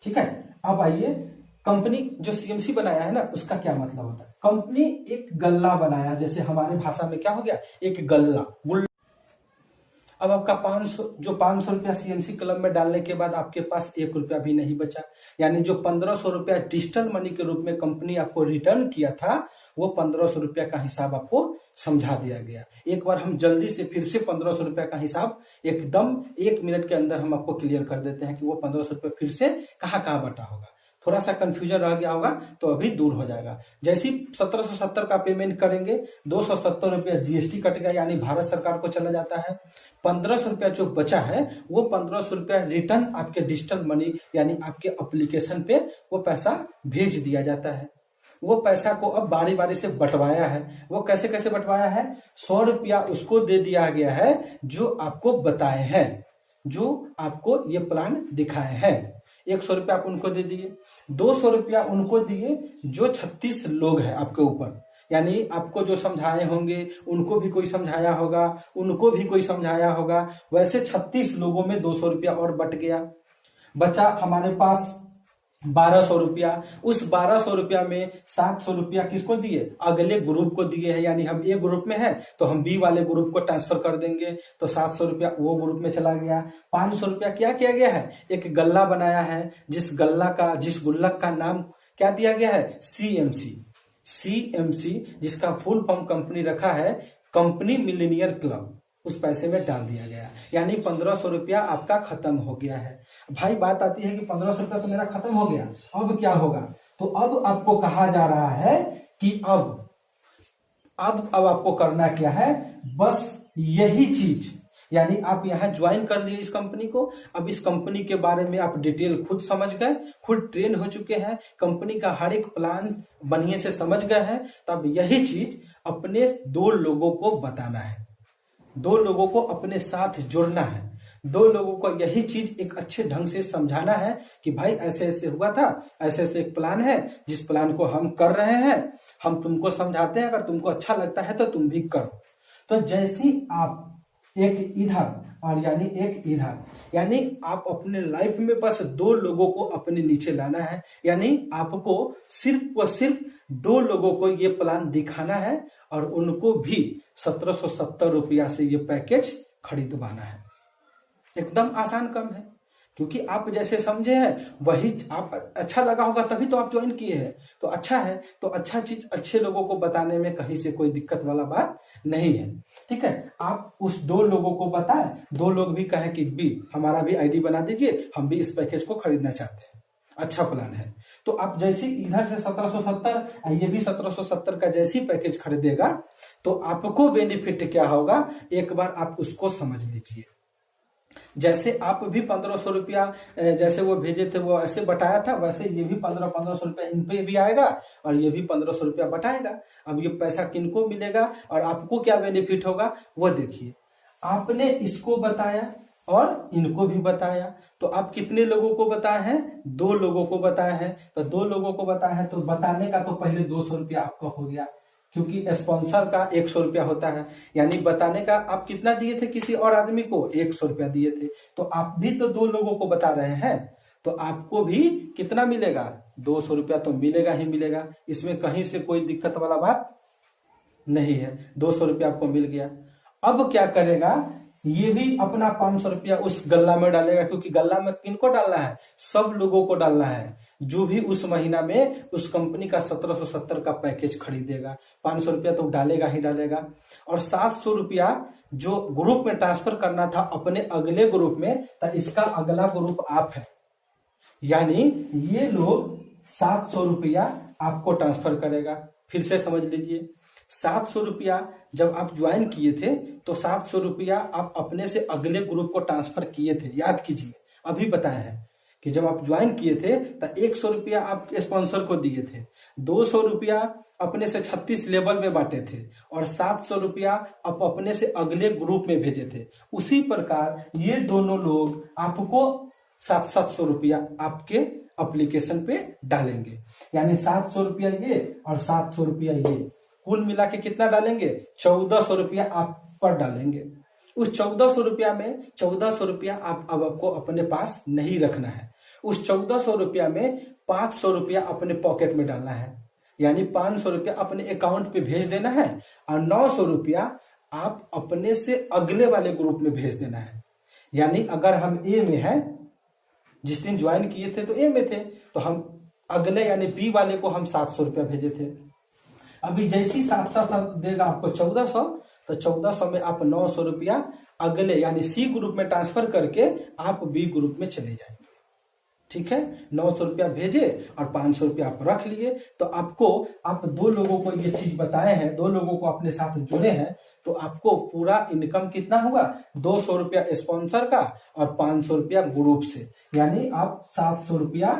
ठीक है। अब आइए, कंपनी जो CMC बनाया है ना, उसका क्या मतलब होता है। कंपनी एक गल्ला बनाया, जैसे हमारे भाषा में क्या हो गया, एक गल्ला, गुल्ला। अब आपका 500 रुपया CMC क्लब में डालने के बाद आपके पास 1 रुपया भी नहीं बचा। यानी जो 1500 रुपया डिजिटल मनी के रूप में कंपनी आपको रिटर्न किया था, वो 1500 रुपया का हिसाब आपको समझा दिया गया। एक बार हम जल्दी से फिर से 1500 रुपया का हिसाब एकदम 1 मिनट के अंदर हम आपको क्लियर कर देते हैं कि वो 1500 रुपया फिर से कहाँ कहाँ बटा होगा। थोड़ा सा कंफ्यूजन रह गया होगा तो अभी दूर हो जाएगा। जैसे ही 1770 का पेमेंट करेंगे, 270 रुपया GST कट गया, यानी भारत सरकार को चला जाता है। 1500 रुपया जो बचा है, वो 1500 रुपया रिटर्न आपके डिजिटल मनी यानी आपके एप्लीकेशन पे वो पैसा भेज दिया जाता है। वो पैसा को अब बारी बारी से बंटवाया है। वो कैसे कैसे बंटवाया है, 100 रुपया उसको दे दिया गया है जो आपको बताए हैं, जो आपको ये प्लान दिखाए हैं। 100 रुपया आप उनको दे दिए। 200 रुपया उनको दिए जो 36 लोग हैं आपके ऊपर, यानी आपको जो समझाए होंगे उनको भी कोई समझाया होगा, उनको भी कोई समझाया होगा। वैसे 36 लोगों में 200 रुपया और बट गया। बचा हमारे पास 1200 रुपया। उस 1200 रुपया में 700 रुपया किसको दिए, अगले ग्रुप को दिए हैं। यानी हम A ग्रुप में हैं तो हम B वाले ग्रुप को ट्रांसफर कर देंगे, तो 700 रुपया वो ग्रुप में चला गया। 500 रुपया क्या किया गया है, एक गल्ला बनाया है, जिस गुल्लक का नाम क्या दिया गया है, CMC, जिसका फुल फॉर्म कंपनी रखा है कंपनी मिलीनियर क्लब, उस पैसे में डाल दिया गया। यानी 1500 रुपया आपका खत्म हो गया है। भाई बात आती है कि 1500 रुपया तो मेरा खत्म हो गया, अब क्या होगा। तो अब आपको कहा जा रहा है कि अब अब आपको करना क्या है, बस यही चीज, यानी आप यहाँ ज्वाइन कर लिए इस कंपनी को। अब इस कंपनी के बारे में आप डिटेल खुद समझ गए, खुद ट्रेन हो चुके हैं, कंपनी का हर एक प्लान बढ़िया से समझ गए हैं। तो अब यही चीज अपने 2 लोगों को बताना है, 2 लोगों को अपने साथ जुड़ना है, 2 लोगों को यही चीज एक अच्छे ढंग से समझाना है कि भाई ऐसे ऐसे हुआ था, ऐसे ऐसे एक प्लान है, जिस प्लान को हम कर रहे हैं, हम तुमको समझाते हैं, अगर तुमको अच्छा लगता है तो तुम भी करो। तो जैसी आप एक इधर और यानी एक इधर, यानी आप अपने लाइफ में बस 2 लोगों को अपने नीचे लाना है, यानी आपको सिर्फ व सिर्फ 2 लोगों को ये प्लान दिखाना है और उनको भी 1770 रुपया से ये पैकेज खरीदवाना है। एकदम आसान काम है, क्योंकि आप जैसे समझे हैं वही आप, अच्छा लगा होगा तभी तो आप ज्वाइन किए हैं। तो अच्छा है, तो अच्छा चीज अच्छे लोगों को बताने में कहीं से कोई दिक्कत वाला बात नहीं है। ठीक है, आप उस 2 लोगों को बताएं, 2 लोग भी कहें कि भी हमारा भी आईडी बना दीजिए, हम भी इस पैकेज को खरीदना चाहते हैं, अच्छा प्लान है। तो आप जैसे इधर से 1770, ये भी 1770 का जैसी पैकेज खरीदेगा तो आपको बेनिफिट क्या होगा, एक बार आप उसको समझ लीजिए। जैसे आप भी 1500 रुपया जैसे वो भेजे थे वो ऐसे बटाया था, वैसे ये भी 1500 रुपया इन पे भी आएगा और ये भी 1500 रुपया बटाएगा। अब ये पैसा किनको मिलेगा और आपको क्या बेनिफिट होगा वो देखिए। आपने इसको बताया और इनको भी बताया, तो आप कितने लोगों को बताए हैं, 2 लोगों को बताए हैं। तो 2 लोगों को बताए हैं तो बताने का तो पहले 200 रुपया आपका हो गया, क्योंकि स्पॉन्सर का 100 रुपया होता है, यानी बताने का आप कितना दिए थे किसी और आदमी को, 100 रुपया दिए थे। तो आप भी तो 2 लोगों को बता रहे हैं, तो आपको भी कितना मिलेगा, 200 रुपया तो मिलेगा ही मिलेगा। इसमें कहीं से कोई दिक्कत वाला बात नहीं है, 200 रुपया आपको मिल गया। अब क्या करेगा, ये भी अपना 500 रुपया उस गल्ला में डालेगा, क्योंकि गल्ला में किनको डालना है, सब लोगों को डालना है जो भी उस महीना में उस कंपनी का 1770 का पैकेज खरीदेगा। 500 रुपया तो डालेगा ही डालेगा, और 700 रुपया जो ग्रुप में ट्रांसफर करना था अपने अगले ग्रुप में, तो इसका अगला ग्रुप आप है, यानी ये लोग 700 रुपया आपको ट्रांसफर करेगा। फिर से समझ लीजिए, 700 रुपया जब आप ज्वाइन किए थे तो 700 रुपया आप अपने से अगले ग्रुप को ट्रांसफर किए थे, याद कीजिए, अभी बताया है कि जब आप ज्वाइन किए थे तो 100 रुपया आप स्पॉन्सर को दिए थे, 200 रुपया अपने से 36 लेवल में बांटे थे, और 700 रुपया आप अपने से अगले ग्रुप में भेजे थे। उसी प्रकार ये दोनों लोग आपको 700 रुपया आपके एप्लीकेशन पे डालेंगे, यानी 700 रुपया ये और 700 रुपया ये, कुल मिला के कितना डालेंगे, 1400 रुपया आप पर डालेंगे। उस 1400 रुपया में 1400 रुपया आप अब आपको अपने पास नहीं रखना है, उस 1400 रुपया में 500 रुपया अपने पॉकेट में डालना है, यानी 500 रुपया अपने अकाउंट पे भेज देना है, और 900 रुपया आप अपने से अगले वाले ग्रुप में भेज देना है। यानी अगर हम ए में है, जिस दिन ज्वाइन किए थे तो ए में थे, तो हम अगले यानी बी वाले को हम 700 रुपया भेजे थे। अभी जैसी 700 देगा आपको 1400, तो 1400 में आप 900 रुपया अगले यानी सी ग्रुप में ट्रांसफर करके आप बी ग्रुप में चले जाएंगे। ठीक है, 900 रुपया भेजे और 500 रुपया आप रख लिए। तो आपको, आप 2 लोगों को ये चीज बताए हैं, 2 लोगों को अपने साथ जुड़े हैं, तो आपको पूरा इनकम कितना हुआ, 200 रुपया स्पॉन्सर का और 500 रुपया ग्रुप से, यानी आप 700 रुपया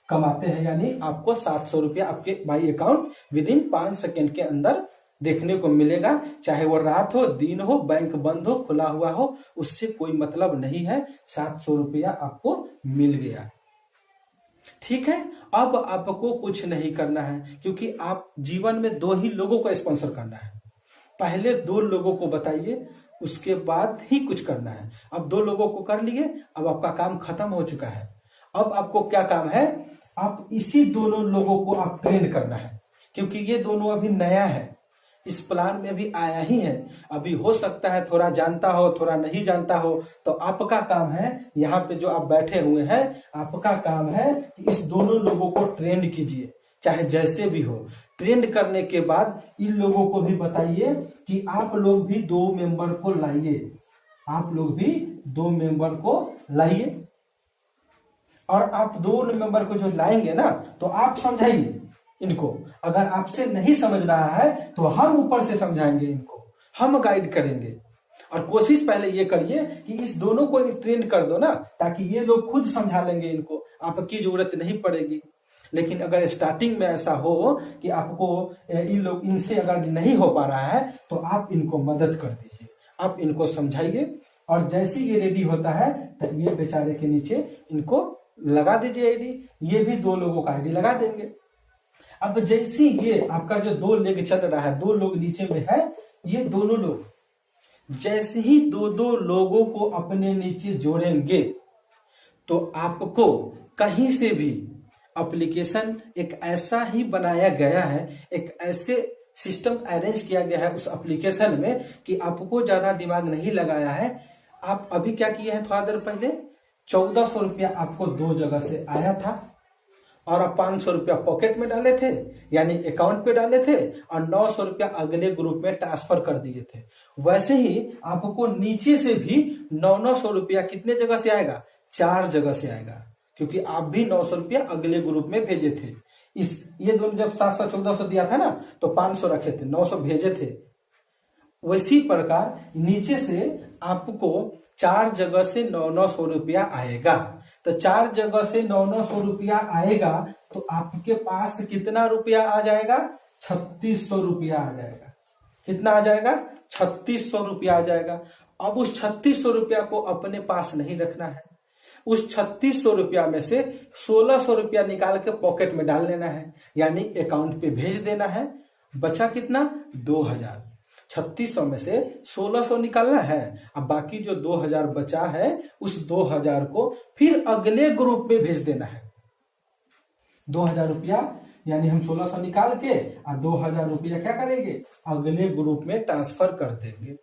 कमाते हैं। यानी आपको 700 रुपया आपके by account with in 5 second के अंदर देखने को मिलेगा, चाहे वो रात हो दिन हो, बैंक बंद हो खुला हुआ हो, उससे कोई मतलब नहीं है, 700 रुपया आपको मिल गया। ठीक है, अब आपको कुछ नहीं करना है, क्योंकि आप जीवन में 2 ही लोगों को स्पॉन्सर करना है। पहले 2 लोगों को बताइए, उसके बाद ही कुछ करना है। अब 2 लोगों को कर लिए, अब आपका काम खत्म हो चुका है। अब आपको क्या काम है, आप इसी दोनों लोगों को आप ट्रेन करना है, क्योंकि ये दोनों अभी नया है, इस प्लान में भी आया ही है। अभी हो सकता है थोड़ा जानता हो थोड़ा नहीं जानता हो, तो आपका काम है, यहाँ पे जो आप बैठे हुए हैं, आपका काम है कि इस दोनों लोगों को ट्रेंड कीजिए, चाहे जैसे भी हो। ट्रेंड करने के बाद इन लोगों को भी बताइए कि आप लोग भी 2 मेंबर को लाइए, आप लोग भी 2 मेंबर को लाइए। और आप 2 मेंबर को जो लाएंगे ना, तो आप समझाइए इनको। अगर आपसे नहीं समझ रहा है तो हम ऊपर से समझाएंगे इनको, हम गाइड करेंगे। और कोशिश पहले ये करिए कि इस दोनों को ट्रेन कर दो ना, ताकि ये लोग खुद समझा लेंगे इनको, आपकी जरूरत नहीं पड़ेगी। लेकिन अगर स्टार्टिंग में ऐसा हो कि आपको इनसे अगर नहीं हो पा रहा है तो आप इनको मदद कर दीजिए, आप इनको समझाइए। और जैसे ये रेडी होता है तो ये बेचारे के नीचे इनको लगा दीजिए आईडी, ये भी 2 लोगों का आईडी लगा देंगे। अब जैसे ये आपका जो 2 लेग चल रहा है, 2 लोग नीचे में है, ये दोनों लोग जैसे ही 2 लोगों को अपने नीचे जोड़ेंगे तो आपको कहीं से भी एप्लीकेशन एक ऐसा ही बनाया गया है, एक ऐसे सिस्टम अरेंज किया गया है उस एप्लीकेशन में कि आपको ज्यादा दिमाग नहीं लगाया है। आप अभी क्या किए हैं, थोड़ा देर पहले 1400 रुपया आपको 2 जगह से आया था और आप 500 रुपया पॉकेट में डाले थे, यानी अकाउंट पे डाले थे, और 900 रुपया अगले ग्रुप में ट्रांसफर कर दिए थे। वैसे ही आपको नीचे से भी 900 रुपया कितने जगह से आएगा, 4 जगह से आएगा, क्योंकि आप भी 900 रुपया अगले ग्रुप में भेजे थे। ये दोनों जब 700 1400 दिया था ना तो 500 रखे थे, 900 भेजे थे। वैसी प्रकार नीचे से आपको 4 जगह से 900 रुपया आएगा। तो 4 जगह से 900 रुपया आएगा तो आपके पास कितना रुपया आ जाएगा, 3600 रुपया आ जाएगा। कितना आ जाएगा, 3600 रुपया आ जाएगा। अब उस 3600 रुपया को अपने पास नहीं रखना है, उस 3600 रुपया में से 1600 रुपया निकाल के पॉकेट में डाल लेना है, यानी अकाउंट पे भेज देना है। बचा कितना, 2000। 3600 में से 1600 निकालना है, अब बाकी जो 2000 बचा है उस 2000 को फिर अगले ग्रुप में भेज देना है। 2000 रुपया यानी हम 1600 निकाल के और 2000 रुपया क्या करेंगे, अगले ग्रुप में ट्रांसफर कर देंगे।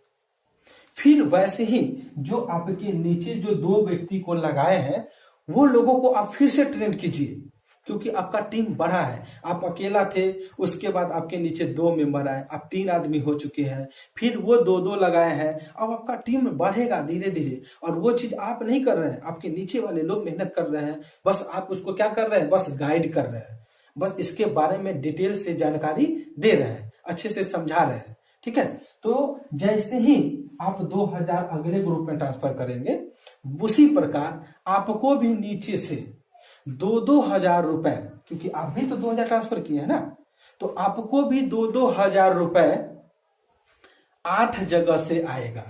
फिर वैसे ही जो आपके नीचे जो 2 व्यक्ति को लगाए हैं वो लोगों को आप फिर से ट्रेन कीजिए, क्योंकि आपका टीम बड़ा है। आप अकेला थे, उसके बाद आपके नीचे 2 मेंबर आए, आप 3 आदमी हो चुके हैं, फिर वो 2 लगाए हैं। अब आपका टीम बढ़ेगा धीरे धीरे, और वो चीज आप नहीं कर रहे हैं, आपके नीचे वाले लोग मेहनत कर रहे हैं, बस आप उसको क्या कर रहे हैं, बस गाइड कर रहे हैं, बस इसके बारे में डिटेल से जानकारी दे रहे हैं, अच्छे से समझा रहे हैं। ठीक है, तो जैसे ही आप 2000 अगले ग्रुप में ट्रांसफर करेंगे, उसी प्रकार आपको भी नीचे से 2-2 हजार रुपए, क्योंकि आप भी तो 2000 ट्रांसफर किए हैं ना, तो आपको भी 2-2 हजार रुपए 8 जगह से आएगा।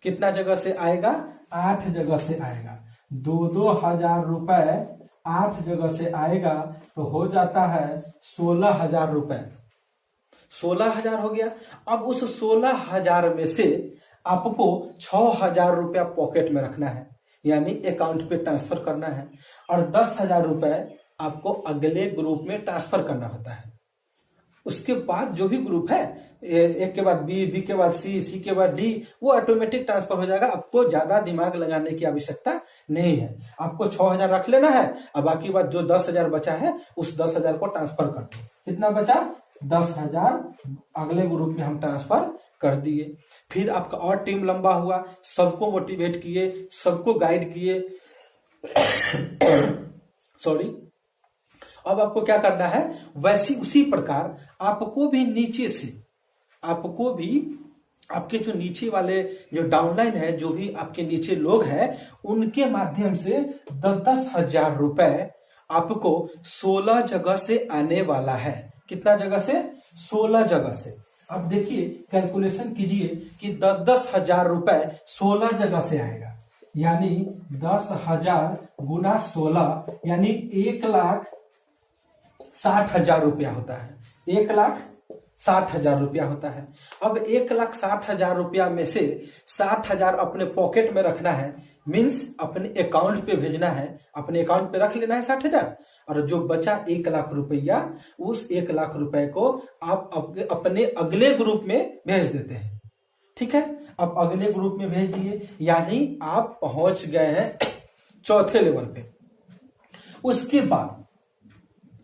कितना जगह से आएगा, 8 जगह से आएगा। 2-2 हजार रुपए 8 जगह से आएगा तो हो जाता है 16,000 रुपए। 16,000 हो गया। अब उस 16,000 में से आपको 6,000 रुपया पॉकेट में रखना है, यानी अकाउंट पे ट्रांसफर करना है, और 10,000 रुपए आपको अगले ग्रुप में ट्रांसफर करना होता है। उसके बाद जो भी ग्रुप है, एक के बाद बी के बाद सी के बाद डी, वो ऑटोमेटिक ट्रांसफर हो जाएगा। आपको ज्यादा दिमाग लगाने की आवश्यकता नहीं है। आपको 6,000 रख लेना है, और बाकी बात जो 10,000 बचा है उस 10,000 को ट्रांसफर कर दो। कितना बचा, 10,000 अगले ग्रुप में हम ट्रांसफर कर दिए। फिर आपका और टीम लंबा हुआ, सबको मोटिवेट किए, सबको गाइड किए। सॉरी। अब आपको क्या करना है, वैसी उसी प्रकार आपको भी नीचे से, आपको भी आपके जो नीचे वाले जो डाउनलाइन है, जो भी आपके नीचे लोग हैं, उनके माध्यम से 10-10 हजार रुपए आपको 16 जगह से आने वाला है। कितना जगह से, 16 जगह से। अब देखिए, कैलकुलेशन कीजिए कि 10-10 हजार रुपए 16 जगह से आएगा, यानी 10,000 गुना 16 यानी 1,60,000 रुपया होता है। 1,60,000 रुपया होता है। अब 1,60,000 रुपया में से 60,000 अपने पॉकेट में रखना है, मीन्स अपने अकाउंट पे भेजना है, अपने अकाउंट पे रख लेना है 60,000, और जो बचा 1,00,000 रुपया, उस 1,00,000 रुपए को आप अपने अगले ग्रुप में भेज देते हैं। ठीक है, अब अगले ग्रुप में भेज दिए, यानी आप पहुंच गए हैं 4थे लेवल पे। उसके बाद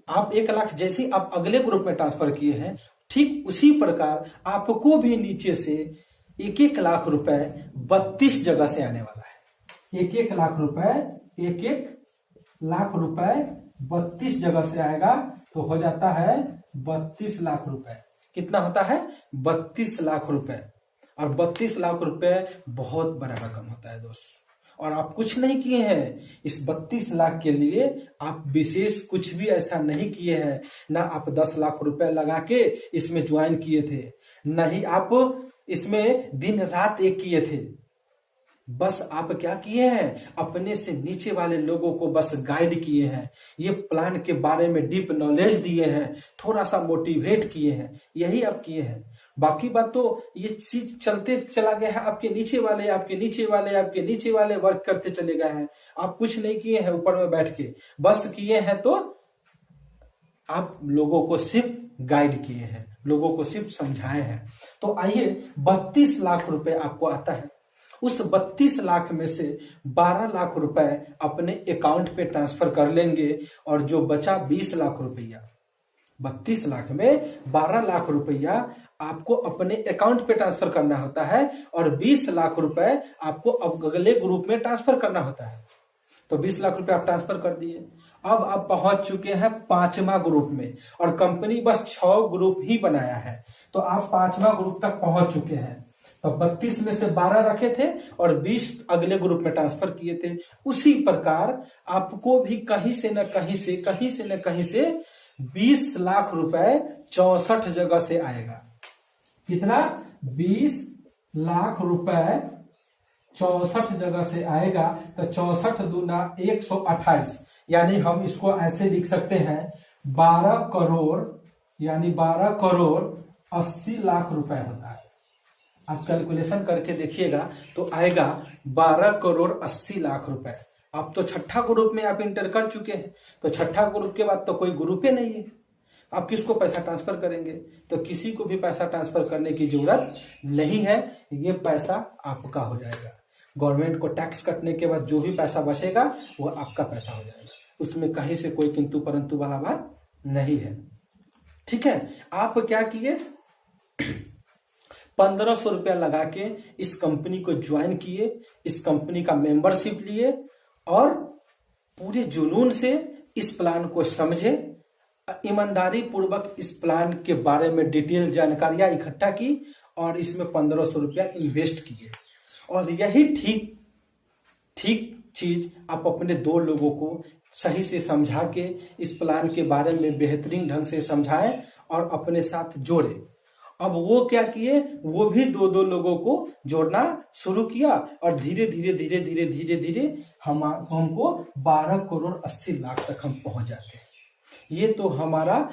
आप 1,00,000 जैसे आप अगले ग्रुप में ट्रांसफर किए हैं, ठीक उसी प्रकार आपको भी नीचे से 1-1 लाख रुपए 32 जगह से आने वाला है। 1-1 लाख रुपए, 1-1 लाख रुपए 32 जगह से आएगा तो हो जाता है 32 लाख रुपए। कितना होता है? 32 लाख रुपए। और 32 लाख रुपए बहुत बड़ा रकम होता है दोस्त। और आप कुछ नहीं किए हैं इस 32 लाख के लिए, आप विशेष कुछ भी ऐसा नहीं किए हैं। ना आप 10 लाख रुपए लगा के इसमें ज्वाइन किए थे, ना ही आप इसमें दिन रात एक किए थे। बस आप क्या किए हैं? अपने से नीचे वाले लोगों को बस गाइड किए हैं, ये प्लान के बारे में डीप नॉलेज दिए हैं, थोड़ा सा मोटिवेट किए हैं, यही आप किए हैं। बाकी बात तो ये चीज चलते चला गया है, आपके नीचे वाले आपके नीचे वाले आपके नीचे वाले वर्क करते चले गए हैं। आप कुछ नहीं किए हैं ऊपर में बैठ के, बस किए हैं तो आप लोगों को सिर्फ गाइड किए हैं, लोगों को सिर्फ समझाए हैं। तो आइए 32 लाख रुपए आपको आता है, उस 32 लाख में से 12 लाख रुपए अपने अकाउंट पे ट्रांसफर कर लेंगे और जो बचा 20 लाख रुपया, 32 लाख में 12 लाख रुपया आपको अपने अकाउंट पे ट्रांसफर करना होता है और 20 लाख रुपए आपको अगले ग्रुप में ट्रांसफर करना होता है। तो 20 लाख रुपए आप ट्रांसफर कर दिए। अब आप पहुंच चुके हैं 5वां ग्रुप में और कंपनी बस 6 ग्रुप ही बनाया है, तो आप 5वां ग्रुप तक पहुंच चुके हैं। तो 32 में से 12 रखे थे और 20 अगले ग्रुप में ट्रांसफर किए थे। उसी प्रकार आपको भी कहीं से न कहीं से 20 लाख रुपए 64 जगह से आएगा। कितना? 20 लाख रुपए 64 जगह से आएगा। तो 64 दूना 128, यानी हम इसको ऐसे लिख सकते हैं 12 करोड़, यानी 12 करोड़ 80 लाख रुपए होता है। आप कैलकुलेशन करके देखिएगा तो आएगा 12 करोड़ 80 लाख रुपए। अब तो 6ठा ग्रुप में आप इंटर कर चुके हैं, तो 6ठा ग्रुप के बाद तो कोई ग्रुप ही नहीं है। आप किसको पैसा ट्रांसफर करेंगे? तो किसी को भी पैसा ट्रांसफर करने की जरूरत नहीं है, ये पैसा आपका हो जाएगा। गवर्नमेंट को टैक्स कटने के बाद जो भी पैसा बचेगा वो आपका पैसा हो जाएगा, उसमें कहीं से कोई किंतु परंतु वाला बात नहीं है। ठीक है, आप क्या किए? 1500 रुपया लगा के इस कंपनी को ज्वाइन किए, इस कंपनी का मेंबरशिप लिए और पूरे जुनून से इस प्लान को समझे, ईमानदारी पूर्वक इस प्लान के बारे में डिटेल जानकारियां इकट्ठा की और इसमें 1500 रुपया इन्वेस्ट किए। और यही ठीक चीज आप अपने 2 लोगों को सही से समझा के इस प्लान के बारे में बेहतरीन ढंग से समझाएं और अपने साथ जोड़े। अब वो क्या किए? वो भी 2 लोगों को जोड़ना शुरू किया और धीरे धीरे हमको 12 करोड़ 80 लाख तक हम पहुंच जाते हैं। ये तो हमारा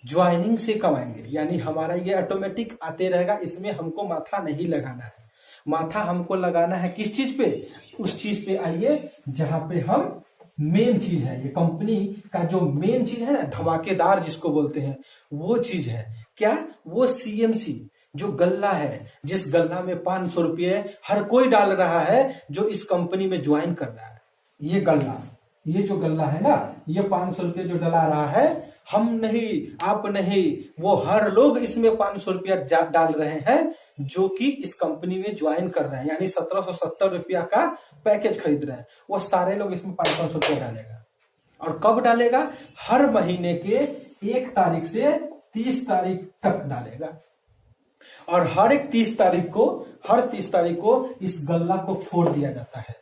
ज्वाइनिंग से कमाएंगे, यानी हमारा ये ऑटोमेटिक आते रहेगा, इसमें हमको माथा नहीं लगाना है। माथा हमको लगाना है किस चीज पे? उस चीज पे आइए जहां पे हम मेन चीज है, ये कंपनी का जो मेन चीज है ना, धमाकेदार जिसको बोलते हैं, वो चीज है क्या? वो CMC जो गल्ला है, जिस गल्ला में 500 रुपये हर कोई डाल रहा है जो इस कंपनी में ज्वाइन कर रहा है। ये गल्ला, ये जो गल्ला है ना, ये 500 रुपये जो डला रहा है, हम नहीं, आप नहीं, वो हर लोग इसमें 500 रुपया डाल रहे हैं जो कि इस कंपनी में ज्वाइन कर रहे हैं, यानी 1770 रुपया का पैकेज खरीद रहे हैं। वो सारे लोग इसमें 500 रुपया डालेगा। और कब डालेगा? हर महीने के 1 तारीख से 30 तारीख तक डालेगा। और हर 30 तारीख को इस गल्ला को फोड़ दिया जाता है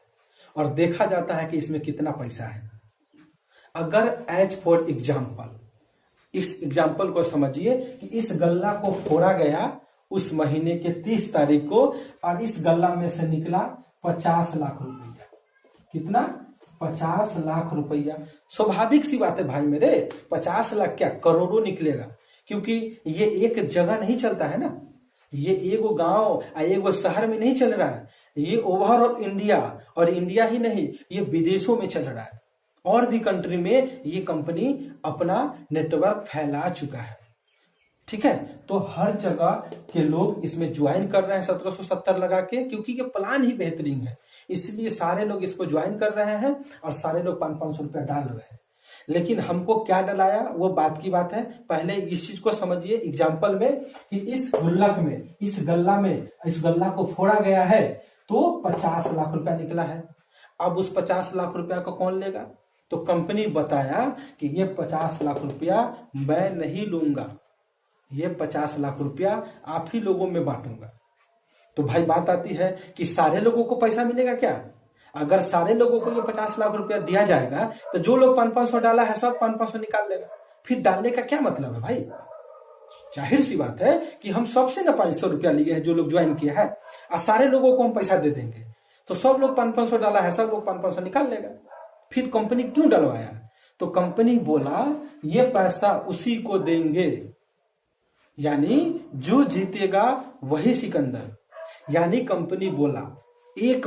और देखा जाता है कि इसमें कितना पैसा है। अगर एज फॉर एग्जाम्पल, इस एग्जाम्पल को समझिए कि इस गल्ला को फोड़ा गया उस महीने के 30 तारीख को और इस गल्ला में से निकला 50 लाख रुपया। कितना? 50 लाख रुपया। स्वाभाविक सी बात है भाई मेरे, 50 लाख क्या, करोड़ों निकलेगा, क्योंकि ये एक जगह नहीं चलता है ना, ये एगो गांव एगो शहर में नहीं चल रहा है, ये ओवरऑल इंडिया, और इंडिया ही नहीं, ये विदेशों में चल रहा है। और भी कंट्री में ये कंपनी अपना नेटवर्क फैला चुका है। ठीक है, तो हर जगह के लोग इसमें ज्वाइन कर रहे हैं 1770 लगा के, क्योंकि ये प्लान ही बेहतरीन है, इसलिए सारे लोग इसको ज्वाइन कर रहे हैं और सारे लोग 500 रुपया डाल रहे हैं। लेकिन हमको क्या डलाया वो बात की बात है। पहले इस चीज को समझिए एग्जाम्पल में कि इस गुल्लक में, इस गल्ला को फोड़ा गया है तो 50 लाख रुपया निकला है। अब उस 50 लाख रुपया को कौन लेगा? तो तो कंपनी बताया कि ये 50 लाख रुपया मैं नहीं लूंगा, ये 50 लाख रुपया आप ही लोगों में बांटूंगा। तो भाई बात आती है कि सारे लोगों को पैसा मिलेगा क्या? अगर सारे लोगों को ये 50 लाख रुपया दिया जाएगा तो जो लोग 500 डाला है सब 500 निकाल लेगा। फिर डालने का क्या मतलब है भाई? जाहिर सी बात है कि हम सबसे ना 500 रुपया लिए हैं जो लोग ज्वाइन किया है, और सारे लोगों को हम पैसा दे देंगे तो सब लोग 500 डाला है, सब लोग 500 निकाल लेगा। फिर कंपनी क्यों डलवाया? तो कंपनी बोला ये पैसा उसी को देंगे, यानी जो जीतेगा वही सिकंदर। यानी कंपनी बोला एक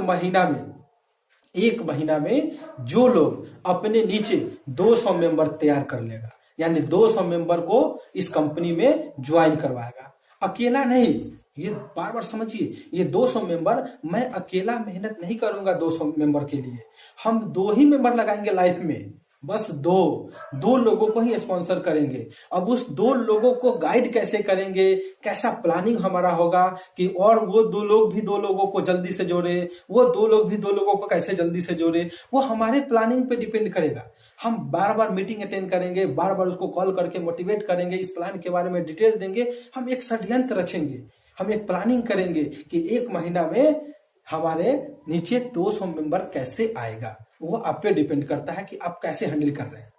महीना में जो लोग अपने नीचे 200 मेंबर तैयार कर लेगा, यानी 200 मेंबर को इस कंपनी में ज्वाइन करवाएगा। अकेला नहीं, ये बार बार समझिए, ये 200 मेंबर मैं अकेला मेहनत नहीं करूंगा 200 मेंबर के लिए, हम 2 ही मेंबर लगाएंगे लाइफ में, बस दो लोगों को ही स्पॉन्सर करेंगे। अब उस 2 लोगों को गाइड कैसे करेंगे, कैसा प्लानिंग हमारा होगा कि और वो 2 लोग भी 2 लोगों को जल्दी से जोड़े, वो 2 लोग भी 2 लोगों को कैसे जल्दी से जोड़े, वो हमारे प्लानिंग पे डिपेंड करेगा। हम बार बार मीटिंग अटेंड करेंगे, बार बार उसको कॉल करके मोटिवेट करेंगे, इस प्लान के बारे में डिटेल देंगे, हम एक षड्यंत्र रचेंगे, हम एक प्लानिंग करेंगे कि 1 महीना में हमारे नीचे 200 मेंबर कैसे आएगा। वो आप पे डिपेंड करता है कि आप कैसे हैंडल कर रहे हैं।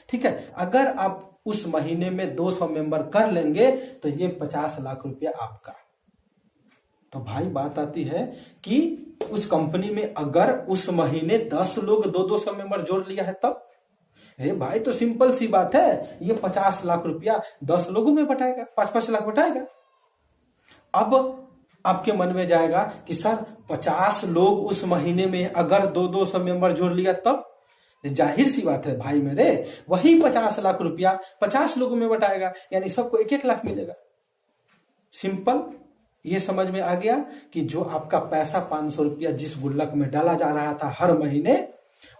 ठीक है, अगर आप उस महीने में 200 मेंबर कर लेंगे तो ये 50 लाख रुपया आपका। तो भाई बात आती है कि उस कंपनी में अगर उस महीने 10 लोग 200 मेंबर जोड़ लिया है तब, अरे भाई तो सिंपल सी बात है, ये 50 लाख रुपया 10 लोगों में बटाएगा, 5-5 लाख बटाएगा। अब आपके मन में जाएगा कि सर 50 लोग उस महीने में अगर 200 मेंबर जोड़ लिया तब, जाहिर सी बात है भाई मेरे, वही 50 लाख रुपया 50 लोगों में बटाएगा, यानी सबको 1-1 लाख मिलेगा। सिंपल, ये समझ में आ गया कि जो आपका पैसा 500 रुपया जिस गुल्लक में डाला जा रहा था हर महीने,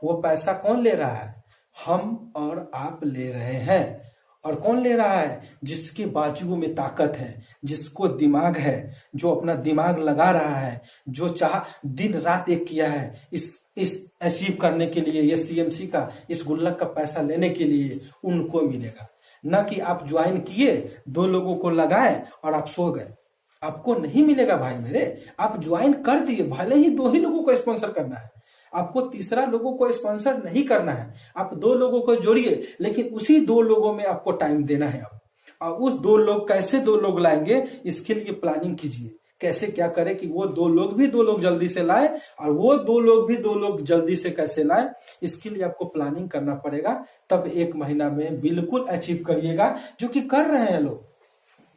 वो पैसा कौन ले रहा है? हम और आप ले रहे हैं। और कौन ले रहा है? जिसके बाजुओं में ताकत है, जिसको दिमाग है, जो अपना दिमाग लगा रहा है, जो चाह दिन रात एक किया है इस अचीव करने के लिए, ये सीएमसी का इस गुल्लक का पैसा लेने के लिए, उनको मिलेगा। न कि आप ज्वाइन किए, 2 लोगों को लगाए और आप सो गए, आपको नहीं मिलेगा भाई मेरे। आप ज्वाइन कर दिए, भले ही 2 ही लोगों को स्पॉन्सर करना है, आपको तीसरा लोगों को स्पॉन्सर नहीं करना है। आप 2 लोगों को जोड़िए, लेकिन उसी 2 लोगों में आपको टाइम देना है। अब और उस 2 लोग कैसे 2 लोग लाएंगे, इसके लिए प्लानिंग कीजिए, कैसे क्या करें कि वो 2 लोग भी 2 लोग जल्दी से लाए और वो 2 लोग भी 2 लोग जल्दी से कैसे लाए, इसके लिए आपको प्लानिंग करना पड़ेगा। तब 1 महीना में बिल्कुल अचीव करिएगा, जो कि कर रहे हैं लोग,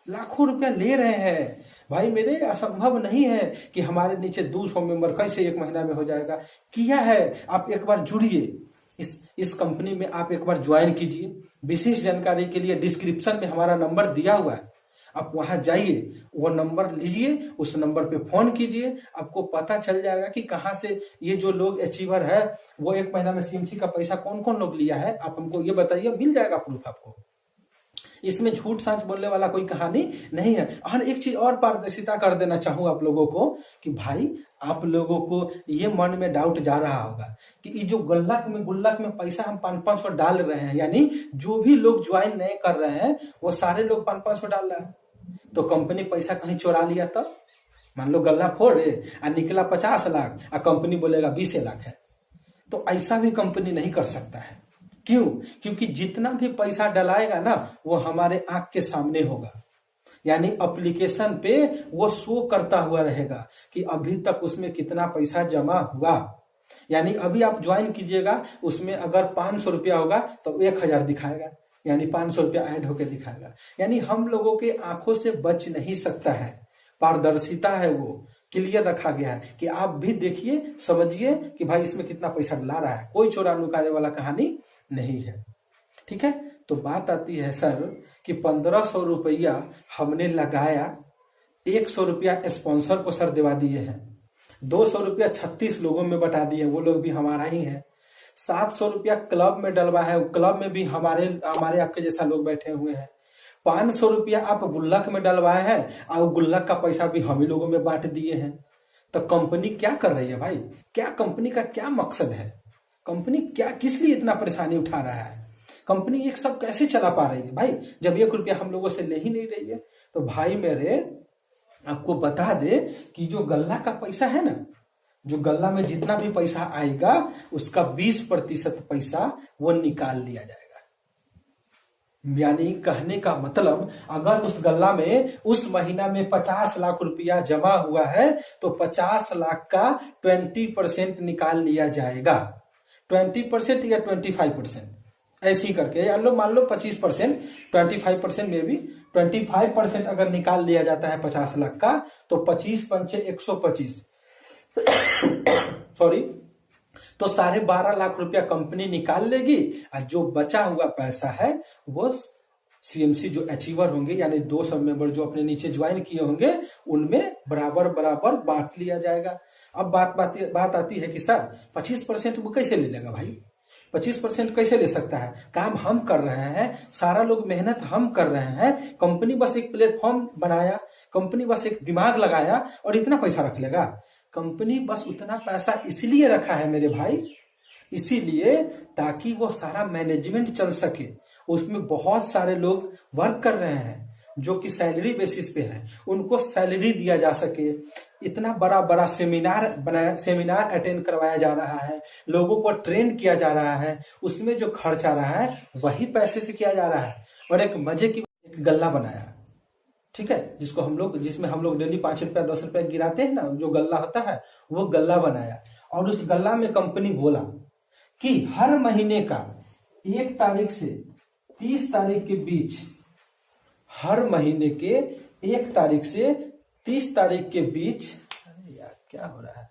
लाखों रुपया ले रहे हैं भाई मेरे। असंभव नहीं है कि हमारे नीचे 200 मेंबर कैसे 1 महीना में हो जाएगा। किया है, आप एक बार जुड़िए इस कंपनी में, आप एक बार ज्वाइन कीजिए। विशेष जानकारी के लिए डिस्क्रिप्शन में हमारा नंबर दिया हुआ है, आप वहां जाइए, वो नंबर लीजिए, उस नंबर पे फोन कीजिए, आपको पता चल जाएगा कि कहां से ये जो लोग अचीवर है वो 1 महीना में सीएमसी का पैसा कौन कौन लोग लिया है, आप हमको ये बताइए, मिल जाएगा प्रूफ आपको। इसमें झूठ सांच बोलने वाला कोई कहानी नहीं है। और एक चीज और पारदर्शिता कर देना चाहूँ आप लोगों को कि भाई आप लोगों को ये मन में डाउट जा रहा होगा कि ये जो गुल्लक में पैसा हम 500 डाल रहे हैं, यानी जो भी लोग ज्वाइन नहीं कर रहे हैं वो सारे लोग 500 डाल रहे हैं, तो कंपनी पैसा कहीं चुरा लिया तब? मान लो गल्ला फोड़े और निकला 50 लाख और कंपनी बोलेगा 20 लाख है, तो ऐसा भी कंपनी नहीं कर सकता है। क्यों? क्योंकि जितना भी पैसा डलाएगा ना वो हमारे आंख के सामने होगा, यानी एप्लीकेशन पे वो शो करता हुआ रहेगा कि अभी तक उसमें कितना पैसा जमा हुआ। यानी अभी आप ज्वाइन कीजिएगा, उसमें अगर 500 रुपया होगा तो 1000 दिखाएगा, यानी 500 रुपया ऐड होकर दिखाएगा। यानी हम लोगों के आंखों से बच नहीं सकता है, पारदर्शिता है, वो क्लियर रखा गया है कि आप भी देखिए, समझिए कि भाई इसमें कितना पैसा डला रहा है, कोई चोरा नुकाने वाला कहानी नहीं है। ठीक है, तो बात आती है सर कि 1500 रुपया हमने लगाया, 100 रुपया स्पॉन्सर को सर दिवा दिए हैं, 200 रुपया 36 लोगों में बटा दिए, वो लोग भी हमारा ही है, 700 रुपया क्लब में डलवा है, क्लब में भी हमारे आपके जैसा लोग बैठे हुए हैं, 500 रुपया आप गुल्लक में डलवाए हैं और गुल्लक का पैसा भी हम ही लोगों में बांट दिए हैं। तो कंपनी क्या कर रही है भाई? क्या कंपनी का क्या मकसद है? कंपनी क्या किस लिए इतना परेशानी उठा रहा है? कंपनी एक सब कैसे चला पा रही है भाई, जब 1 रुपया हम लोगों से ले ही नहीं रही है? तो भाई मेरे आपको बता दे कि जो गल्ला का पैसा है ना, जो गल्ला में जितना भी पैसा आएगा उसका 20% पैसा वो निकाल लिया जाएगा। यानी कहने का मतलब, अगर उस गल्ला में उस महीना में 50 लाख रुपया जमा हुआ है तो 50 लाख का 20% निकाल लिया जाएगा। 20% या 25%, ऐसे ही करके, या मान लो 25%, 25% में भी 25% अगर निकाल लिया जाता है 50 लाख का, तो 25 पंचे 125 सॉरी, तो 12.5 लाख रुपया कंपनी निकाल लेगी, और जो बचा हुआ पैसा है वो सीएमसी जो अचीवर होंगे, यानी 200 मेंबर जो अपने नीचे ज्वाइन किए होंगे, उनमें बराबर बराबर बांट लिया जाएगा। अब बात आती है कि सर 25% वो कैसे ले लेगा भाई? 25% कैसे ले सकता है? काम हम कर रहे हैं, सारा लोग मेहनत हम कर रहे हैं, कंपनी बस एक प्लेटफॉर्म बनाया, कंपनी बस एक दिमाग लगाया और इतना पैसा रख लेगा? कंपनी बस उतना पैसा इसलिए रखा है मेरे भाई, इसीलिए ताकि वो सारा मैनेजमेंट चल सके। उसमें बहुत सारे लोग वर्क कर रहे हैं जो कि सैलरी बेसिस पे है, उनको सैलरी दिया जा सके। इतना बड़ा बड़ा सेमिनार अटेंड करवाया जा रहा है, लोगों को ट्रेन किया जा रहा है, उसमें जो खर्च आ रहा है वही पैसे से किया जा रहा है। और एक मजे की एक गल्ला बनाया, ठीक है, जिसमें हम लोग डेली 5 रुपया 10 रुपया गिराते हैं ना, जो गल्ला होता है वो गल्ला बनाया। और उस गल्ला में कंपनी बोला कि हर महीने का 1 तारीख से 30 तारीख के बीच, हर महीने के 1 तारीख से 30 तारीख के बीच, अरे यार क्या हो रहा है,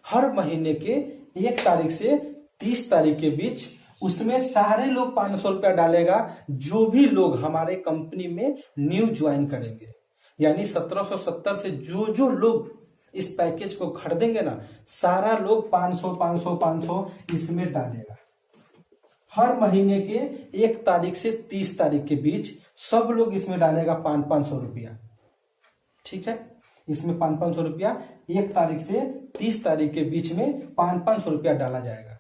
हर महीने के 1 तारीख से 30 तारीख के बीच उसमें सारे लोग 500 रुपया डालेगा, जो भी लोग हमारे कंपनी में न्यू ज्वाइन करेंगे। यानी 1770 से जो लोग इस पैकेज को खरीदेंगे ना, सारा लोग 500 500 500 इसमें डालेगा। हर महीने के 1 तारीख से 30 तारीख के बीच सब लोग इसमें डालेगा 500 रुपया, ठीक है। इसमें 500 रुपया 1 तारीख से 30 तारीख के बीच में 500 रुपया डाला जाएगा।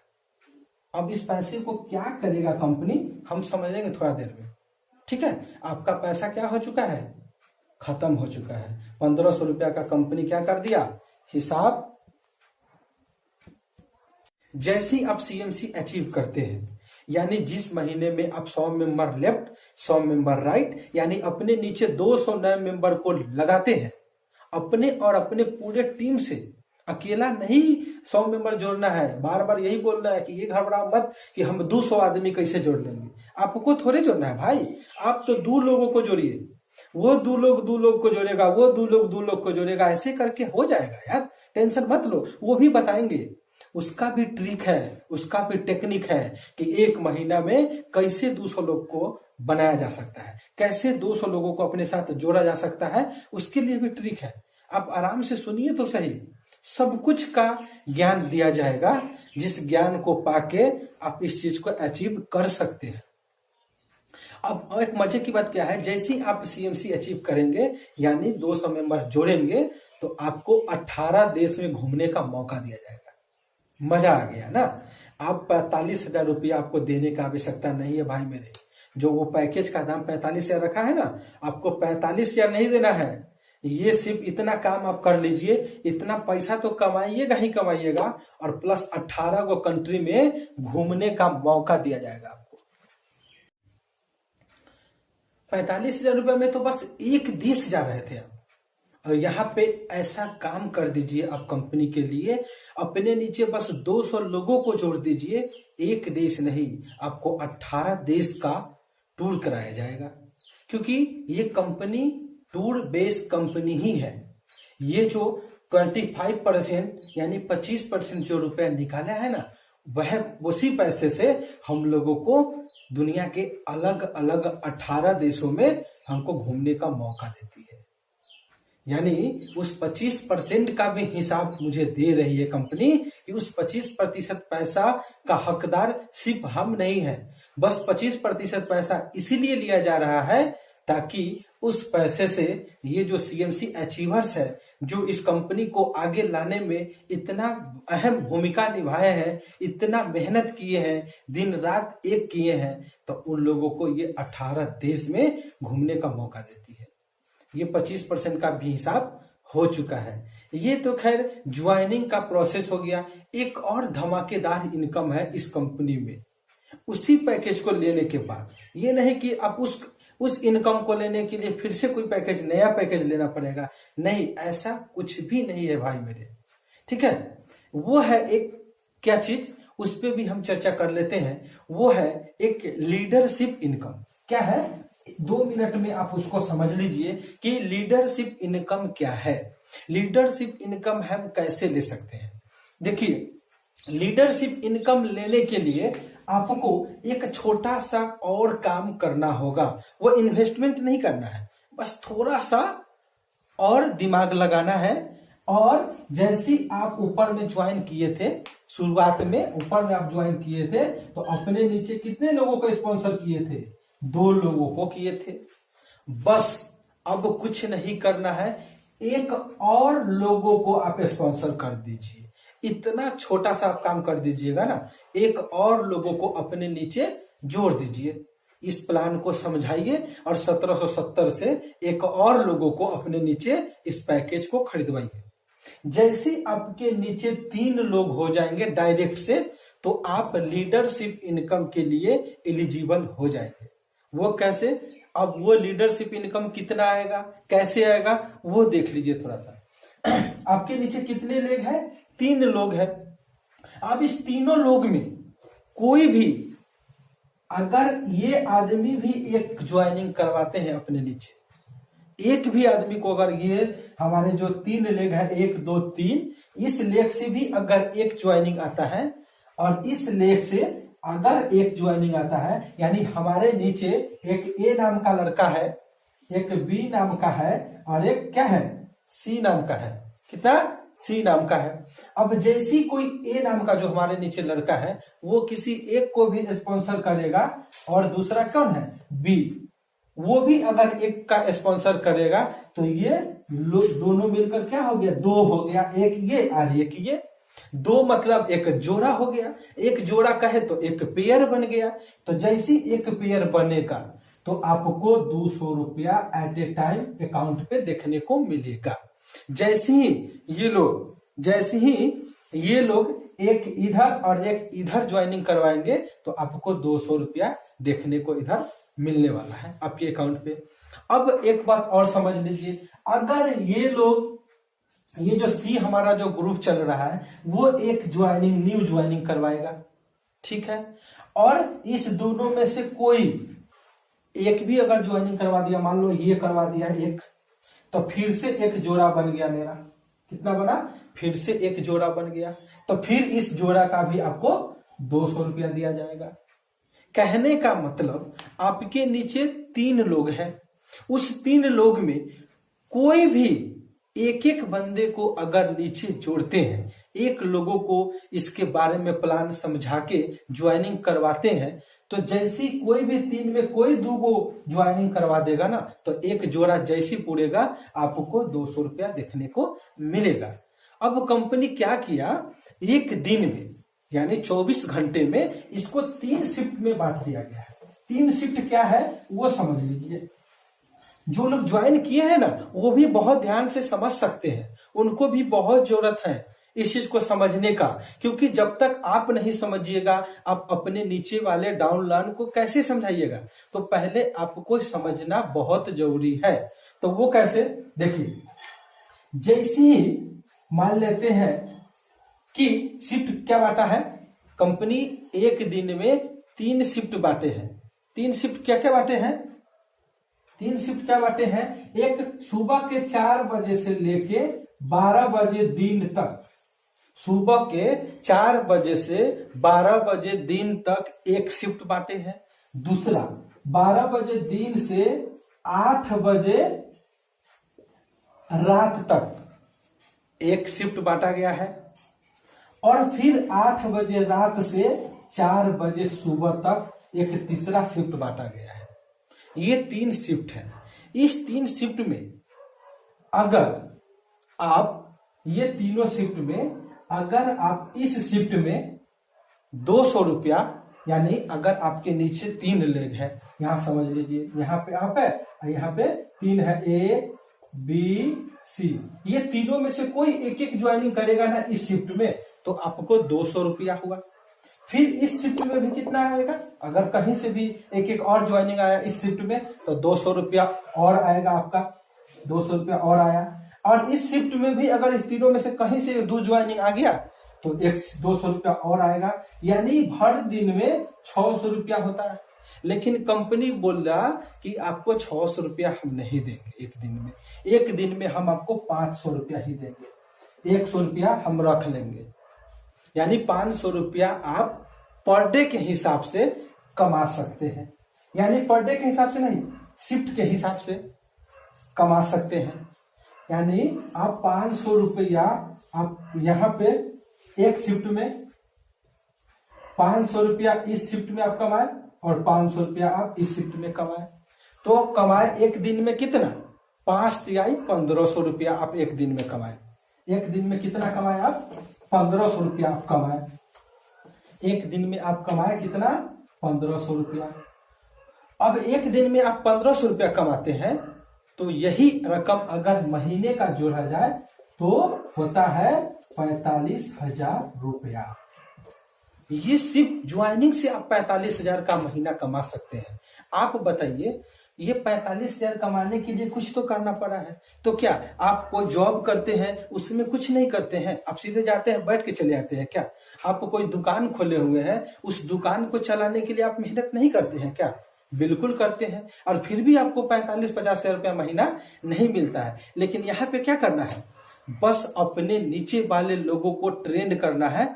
अब इस पैसे को क्या करेगा कंपनी, हम समझेंगे थोड़ा देर में, ठीक है। आपका पैसा क्या हो चुका है, खत्म हो चुका है। 1500 रुपया का कंपनी क्या कर दिया, हिसाब। जैसे आप सीएमसी अचीव करते हैं, यानी जिस महीने में आप 100 मेंबर लेफ्ट 100 मेंबर राइट, यानी अपने नीचे 200 नए मेंबर को लगाते हैं, अपने और अपने पूरे टीम से, अकेला नहीं 100 मेंबर जोड़ना है। बार बार यही बोलना है कि ये घबरा मत कि हम 200 आदमी कैसे जोड़ लेंगे, आपको थोड़े जोड़ना है भाई। आप तो 2 लोगों को जोड़िए, वो 2 लोग को जोड़ेगा, वो 2 लोग को जोड़ेगा, ऐसे करके हो जाएगा यार, टेंशन मत लो। वो भी बताएंगे, उसका भी ट्रिक है, उसका भी टेक्निक है कि 1 महीना में कैसे 200 लोग को बनाया जा सकता है, कैसे 200 लोगों को अपने साथ जोड़ा जा सकता है, उसके लिए भी ट्रिक है। आप आराम से सुनिए तो सही, सब कुछ का ज्ञान दिया जाएगा, जिस ज्ञान को पाके आप इस चीज को अचीव कर सकते हैं। अब एक मजे की बात क्या है, जैसे आप सीएमसी अचीव करेंगे, यानी 200 मेंबर जोड़ेंगे, तो आपको 18 देश में घूमने का मौका दिया जाएगा। मजा आ गया ना। आप 45,000 रुपया आपको देने का आवश्यकता नहीं है भाई मेरे। जो वो पैकेज का दाम 45,000 रखा है ना, आपको 45,000 नहीं देना है। ये सिर्फ इतना काम आप कर लीजिए, इतना पैसा तो कमाइएगा ही कमाइएगा, और प्लस 18 को कंट्री में घूमने का मौका दिया जाएगा आपको। 45,000 रुपए में तो बस एक देश जा रहे थे आप, और यहाँ पे ऐसा काम कर दीजिए आप कंपनी के लिए, अपने नीचे बस 200 लोगों को जोड़ दीजिए। एक देश नहीं, आपको 18 देश का टूर कराया जाएगा, क्योंकि ये कंपनी टूर बेस्ड कंपनी ही है। ये जो 25% यानी 25% जो रुपया निकाला है ना, वह उसी पैसे से हम लोगों को दुनिया के अलग अलग 18 देशों में हमको घूमने का मौका देती है। यानी उस 25% का भी हिसाब मुझे दे रही है कंपनी कि उस 25% पैसा का हकदार सिर्फ हम नहीं है। बस 25% पैसा इसीलिए लिया जा रहा है ताकि उस पैसे से ये जो सीएमसी अचीवर्स है, जो इस कंपनी को आगे लाने में इतना अहम भूमिका निभाए हैं, इतना मेहनत किए हैं, दिन रात एक किए हैं, तो उन लोगों को ये 18 देश में घूमने का मौका देती है। ये 25% का भी हिसाब हो चुका है। ये तो खैर ज्वाइनिंग का प्रोसेस हो गया। एक और धमाकेदार इनकम है इस कंपनी में, उसी पैकेज को लेने के बाद। ये नहीं कि आप उस इनकम को लेने के लिए फिर से कोई पैकेज, नया पैकेज लेना पड़ेगा, नहीं, ऐसा कुछ भी नहीं है भाई मेरे, ठीक है। वो है एक क्या चीज, उस पर भी हम चर्चा कर लेते हैं। वो है एक लीडरशिप इनकम। क्या है, 2 मिनट में आप उसको समझ लीजिए कि लीडरशिप इनकम क्या है। लीडरशिप इनकम हम कैसे ले सकते हैं। देखिए, लीडरशिप इनकम लेने के लिए आपको एक छोटा सा और काम करना होगा। वो इन्वेस्टमेंट नहीं करना है, बस थोड़ा सा और दिमाग लगाना है। और जैसी आप ऊपर में ज्वाइन किए थे, शुरुआत में ऊपर में आप ज्वाइन किए थे, तो अपने नीचे कितने लोगों को स्पॉन्सर किए थे? 2 लोगों को किए थे। बस अब कुछ नहीं करना है, एक और लोगों को आप स्पॉन्सर कर दीजिए। इतना छोटा सा आप काम कर दीजिएगा ना, एक और लोगों को अपने नीचे जोड़ दीजिए। इस प्लान को समझाइए और 1770 से एक और लोगों को अपने नीचे इस पैकेज को खरीदवाइए। जैसे आपके नीचे 3 लोग हो जाएंगे डायरेक्ट से, तो आप लीडरशिप इनकम के लिए एलिजिबल हो जाएंगे। वो कैसे? अब वो लीडरशिप इनकम कितना आएगा, कैसे आएगा, वो देख लीजिए थोड़ा सा। आपके नीचे कितने लोग हैं? 3 लोग हैं। अब इस तीनों लोग में कोई भी, अगर ये आदमी भी एक ज्वाइनिंग करवाते हैं अपने नीचे, एक भी आदमी को, अगर ये हमारे जो 3 लेग है, 1 2 3, इस लेग से भी अगर एक ज्वाइनिंग आता है और इस लेग से अगर एक ज्वाइनिंग आता है, यानी हमारे नीचे एक ए नाम का लड़का है, एक बी नाम का है और एक क्या है, सी नाम का है। कितना? सी नाम का है। अब जैसी कोई ए नाम का जो हमारे नीचे लड़का है, वो किसी एक को भी स्पॉन्सर करेगा और दूसरा कौन है, बी, वो भी अगर एक का स्पॉन्सर करेगा, तो ये दोनों मिलकर क्या हो गया, 2 हो गया। एक ये और एक ये, 2 मतलब एक जोड़ा हो गया। एक जोड़ा कहे तो एक पेयर बन गया। तो जैसी एक पेयर बनेगा तो आपको 200 रुपया एट ए टाइम अकाउंट पे देखने को मिलेगा। जैसे ही ये लोग एक इधर और एक इधर ज्वाइनिंग करवाएंगे, तो आपको 200 रुपया देखने को इधर मिलने वाला है आपके अकाउंट पे। अब एक बात और समझ लीजिए, अगर ये लोग, ये जो सी हमारा जो ग्रुप चल रहा है, वो एक ज्वाइनिंग, न्यू ज्वाइनिंग करवाएगा, ठीक है, और इस दोनों में से कोई एक भी अगर ज्वाइनिंग करवा दिया, मान लो ये करवा दिया एक, तो फिर से एक जोड़ा बन गया मेरा। कितना बना? फिर से एक जोड़ा बन गया। तो फिर इस जोड़ा का भी आपको 200 रुपया दिया जाएगा। कहने का मतलब, आपके नीचे 3 लोग हैं, उस 3 लोग में कोई भी एक बंदे को अगर नीचे जोड़ते हैं, एक लोगों को इसके बारे में प्लान समझा के ज्वाइनिंग करवाते हैं, तो जैसी कोई भी 3 में कोई 2 को ज्वाइनिंग करवा देगा ना, तो एक जोड़ा जैसी पूरेगा आपको 200 रुपया देखने को मिलेगा। अब कंपनी क्या किया, एक दिन में यानी 24 घंटे में इसको 3 शिफ्ट में बांट दिया गया है। 3 शिफ्ट क्या है वो समझ लीजिए। जो लोग ज्वाइन किए हैं ना, वो भी बहुत ध्यान से समझ सकते हैं, उनको भी बहुत जरूरत है इस चीज को समझने का, क्योंकि जब तक आप नहीं समझिएगा, आप अपने नीचे वाले डाउनलाइन को कैसे समझाइएगा। तो पहले आपको समझना बहुत जरूरी है। तो वो कैसे, देखिए, जैसे ही मान लेते हैं कि शिफ्ट क्या बांटा है, कंपनी एक दिन में 3 शिफ्ट बांटे हैं। 3 शिफ्ट क्या क्या बांटे हैं? 3 शिफ्ट क्या बांटे हैं? एक सुबह के 4 बजे से लेके 12 बजे दिन तक, सुबह के 4 बजे से 12 बजे दिन तक एक शिफ्ट बांटे हैं। दूसरा 12 बजे दिन से 8 बजे रात तक एक शिफ्ट बांटा गया है, और फिर 8 बजे रात से 4 बजे सुबह तक एक तीसरा शिफ्ट बांटा गया है। ये 3 शिफ्ट है। इस 3 शिफ्ट में अगर आप ये तीनों शिफ्ट में अगर आप इस शिफ्ट में 200 रुपया, यानी अगर आपके नीचे 3 लेग है, यहां समझ लीजिए, यहाँ पे आप है और यहाँ पे 3 है, A B C, ये तीनों में से कोई एक एक ज्वाइनिंग करेगा ना इस शिफ्ट में, तो आपको 200 रुपया हुआ। फिर इस शिफ्ट में भी कितना आएगा, अगर कहीं से भी एक एक और ज्वाइनिंग आया इस शिफ्ट में तो 200 रुपया और आएगा आपका, 200 रुपया और आया। और इस शिफ्ट में भी अगर इस तीनों में से कहीं से 2 ज्वाइनिंग आ गया तो 200 रुपया और आएगा, यानी भर दिन में 600 रुपया होता है। लेकिन कंपनी बोल रहा कि आपको 600 रुपया हम नहीं देंगे एक दिन में, एक दिन में हम आपको 500 रुपया ही देंगे, 100 रुपया हम रख लेंगे, यानी 500 रुपया आप पर डे के हिसाब से कमा सकते हैं। यानी पर डे के हिसाब से नहीं, शिफ्ट के हिसाब से कमा सकते हैं। यानी आप 500 रुपया आप यहाँ पे एक शिफ्ट में 500 रुपया इस शिफ्ट में आप कमाए और 500 रुपया आप इस शिफ्ट में कमाए, तो कमाए एक दिन में कितना, 5 तिहाई 1500 रुपया आप एक दिन में कमाए। एक दिन में कितना कमाए आप, 1500 रुपया आप कमाए। एक दिन में आप कमाए कितना, 1500 रुपया। अब एक दिन में आप 1500 रुपया कमाते हैं तो यही रकम अगर महीने का जोड़ा जाए तो होता है 45,000 रुपया। ये सिर्फ ज्वाइनिंग से आप 45,000 का महीना कमा सकते हैं। आप बताइए, ये 45,000 कमाने के लिए कुछ तो करना पड़ा है। तो क्या आप कोई जॉब करते हैं उसमें कुछ नहीं करते हैं, आप सीधे जाते हैं बैठ के चले आते हैं क्या? आप कोई दुकान खोले हुए हैं, उस दुकान को चलाने के लिए आप मेहनत नहीं करते हैं क्या? बिल्कुल करते हैं, और फिर भी आपको 45-50 रुपया महीना नहीं मिलता है। लेकिन यहाँ पे क्या करना है, बस अपने नीचे वाले लोगों को ट्रेंड करना है,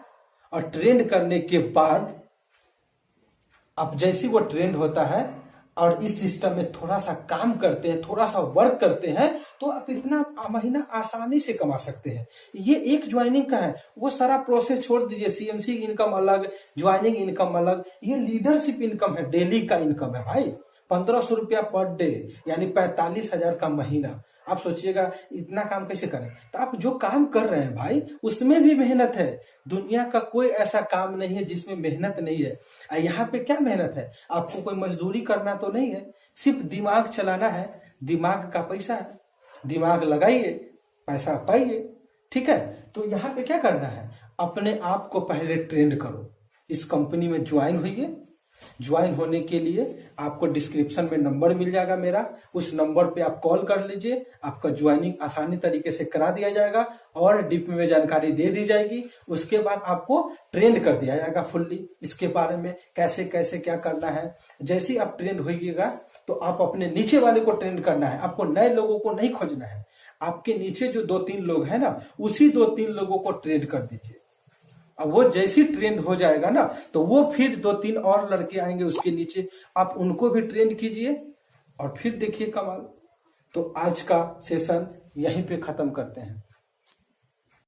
और ट्रेंड करने के बाद अब जैसी वो ट्रेंड होता है और इस सिस्टम में थोड़ा सा काम करते हैं, थोड़ा सा वर्क करते हैं, तो आप इतना महीना आसानी से कमा सकते हैं। ये एक ज्वाइनिंग का है, वो सारा प्रोसेस छोड़ दीजिए, सीएमसी इनकम अलग, ज्वाइनिंग इनकम अलग, ये लीडरशिप इनकम है, डेली का इनकम है भाई। 1500 रुपया पर डे यानी 45,000 का महीना। आप सोचिएगा इतना काम कैसे करें? तो आप जो काम कर रहे हैं भाई उसमें भी मेहनत है। दुनिया का कोई ऐसा काम नहीं है जिसमें मेहनत नहीं है। यहाँ पे क्या मेहनत है, आपको कोई मजदूरी करना तो नहीं है, सिर्फ दिमाग चलाना है, दिमाग का पैसा है, दिमाग लगाइए पैसा पाइए, ठीक है। तो यहाँ पे क्या करना है, अपने आप को पहले ट्रेंड करो, इस कंपनी में ज्वाइन होइए। ज्वाइन होने के लिए आपको डिस्क्रिप्शन में नंबर मिल जाएगा मेरा, उस नंबर पे आप कॉल कर लीजिए, आपका ज्वाइनिंग आसानी तरीके से करा दिया जाएगा और डीप में जानकारी दे दी जाएगी। उसके बाद आपको ट्रेंड कर दिया जाएगा फुल्ली इसके बारे में, कैसे कैसे क्या करना है। जैसे ही आप ट्रेंड होइएगा तो आप अपने नीचे वाले को ट्रेंड करना है, आपको नए लोगों को नहीं खोजना है। आपके नीचे जो 2-3 लोग हैं ना, उसी 2-3 लोगों को ट्रेंड कर दीजिए। अब वो जैसी ट्रेंड हो जाएगा ना तो वो फिर 2-3 और लड़के आएंगे उसके नीचे, आप उनको भी ट्रेंड कीजिए और फिर देखिए कमाल। तो आज का सेशन यहीं पे खत्म करते हैं।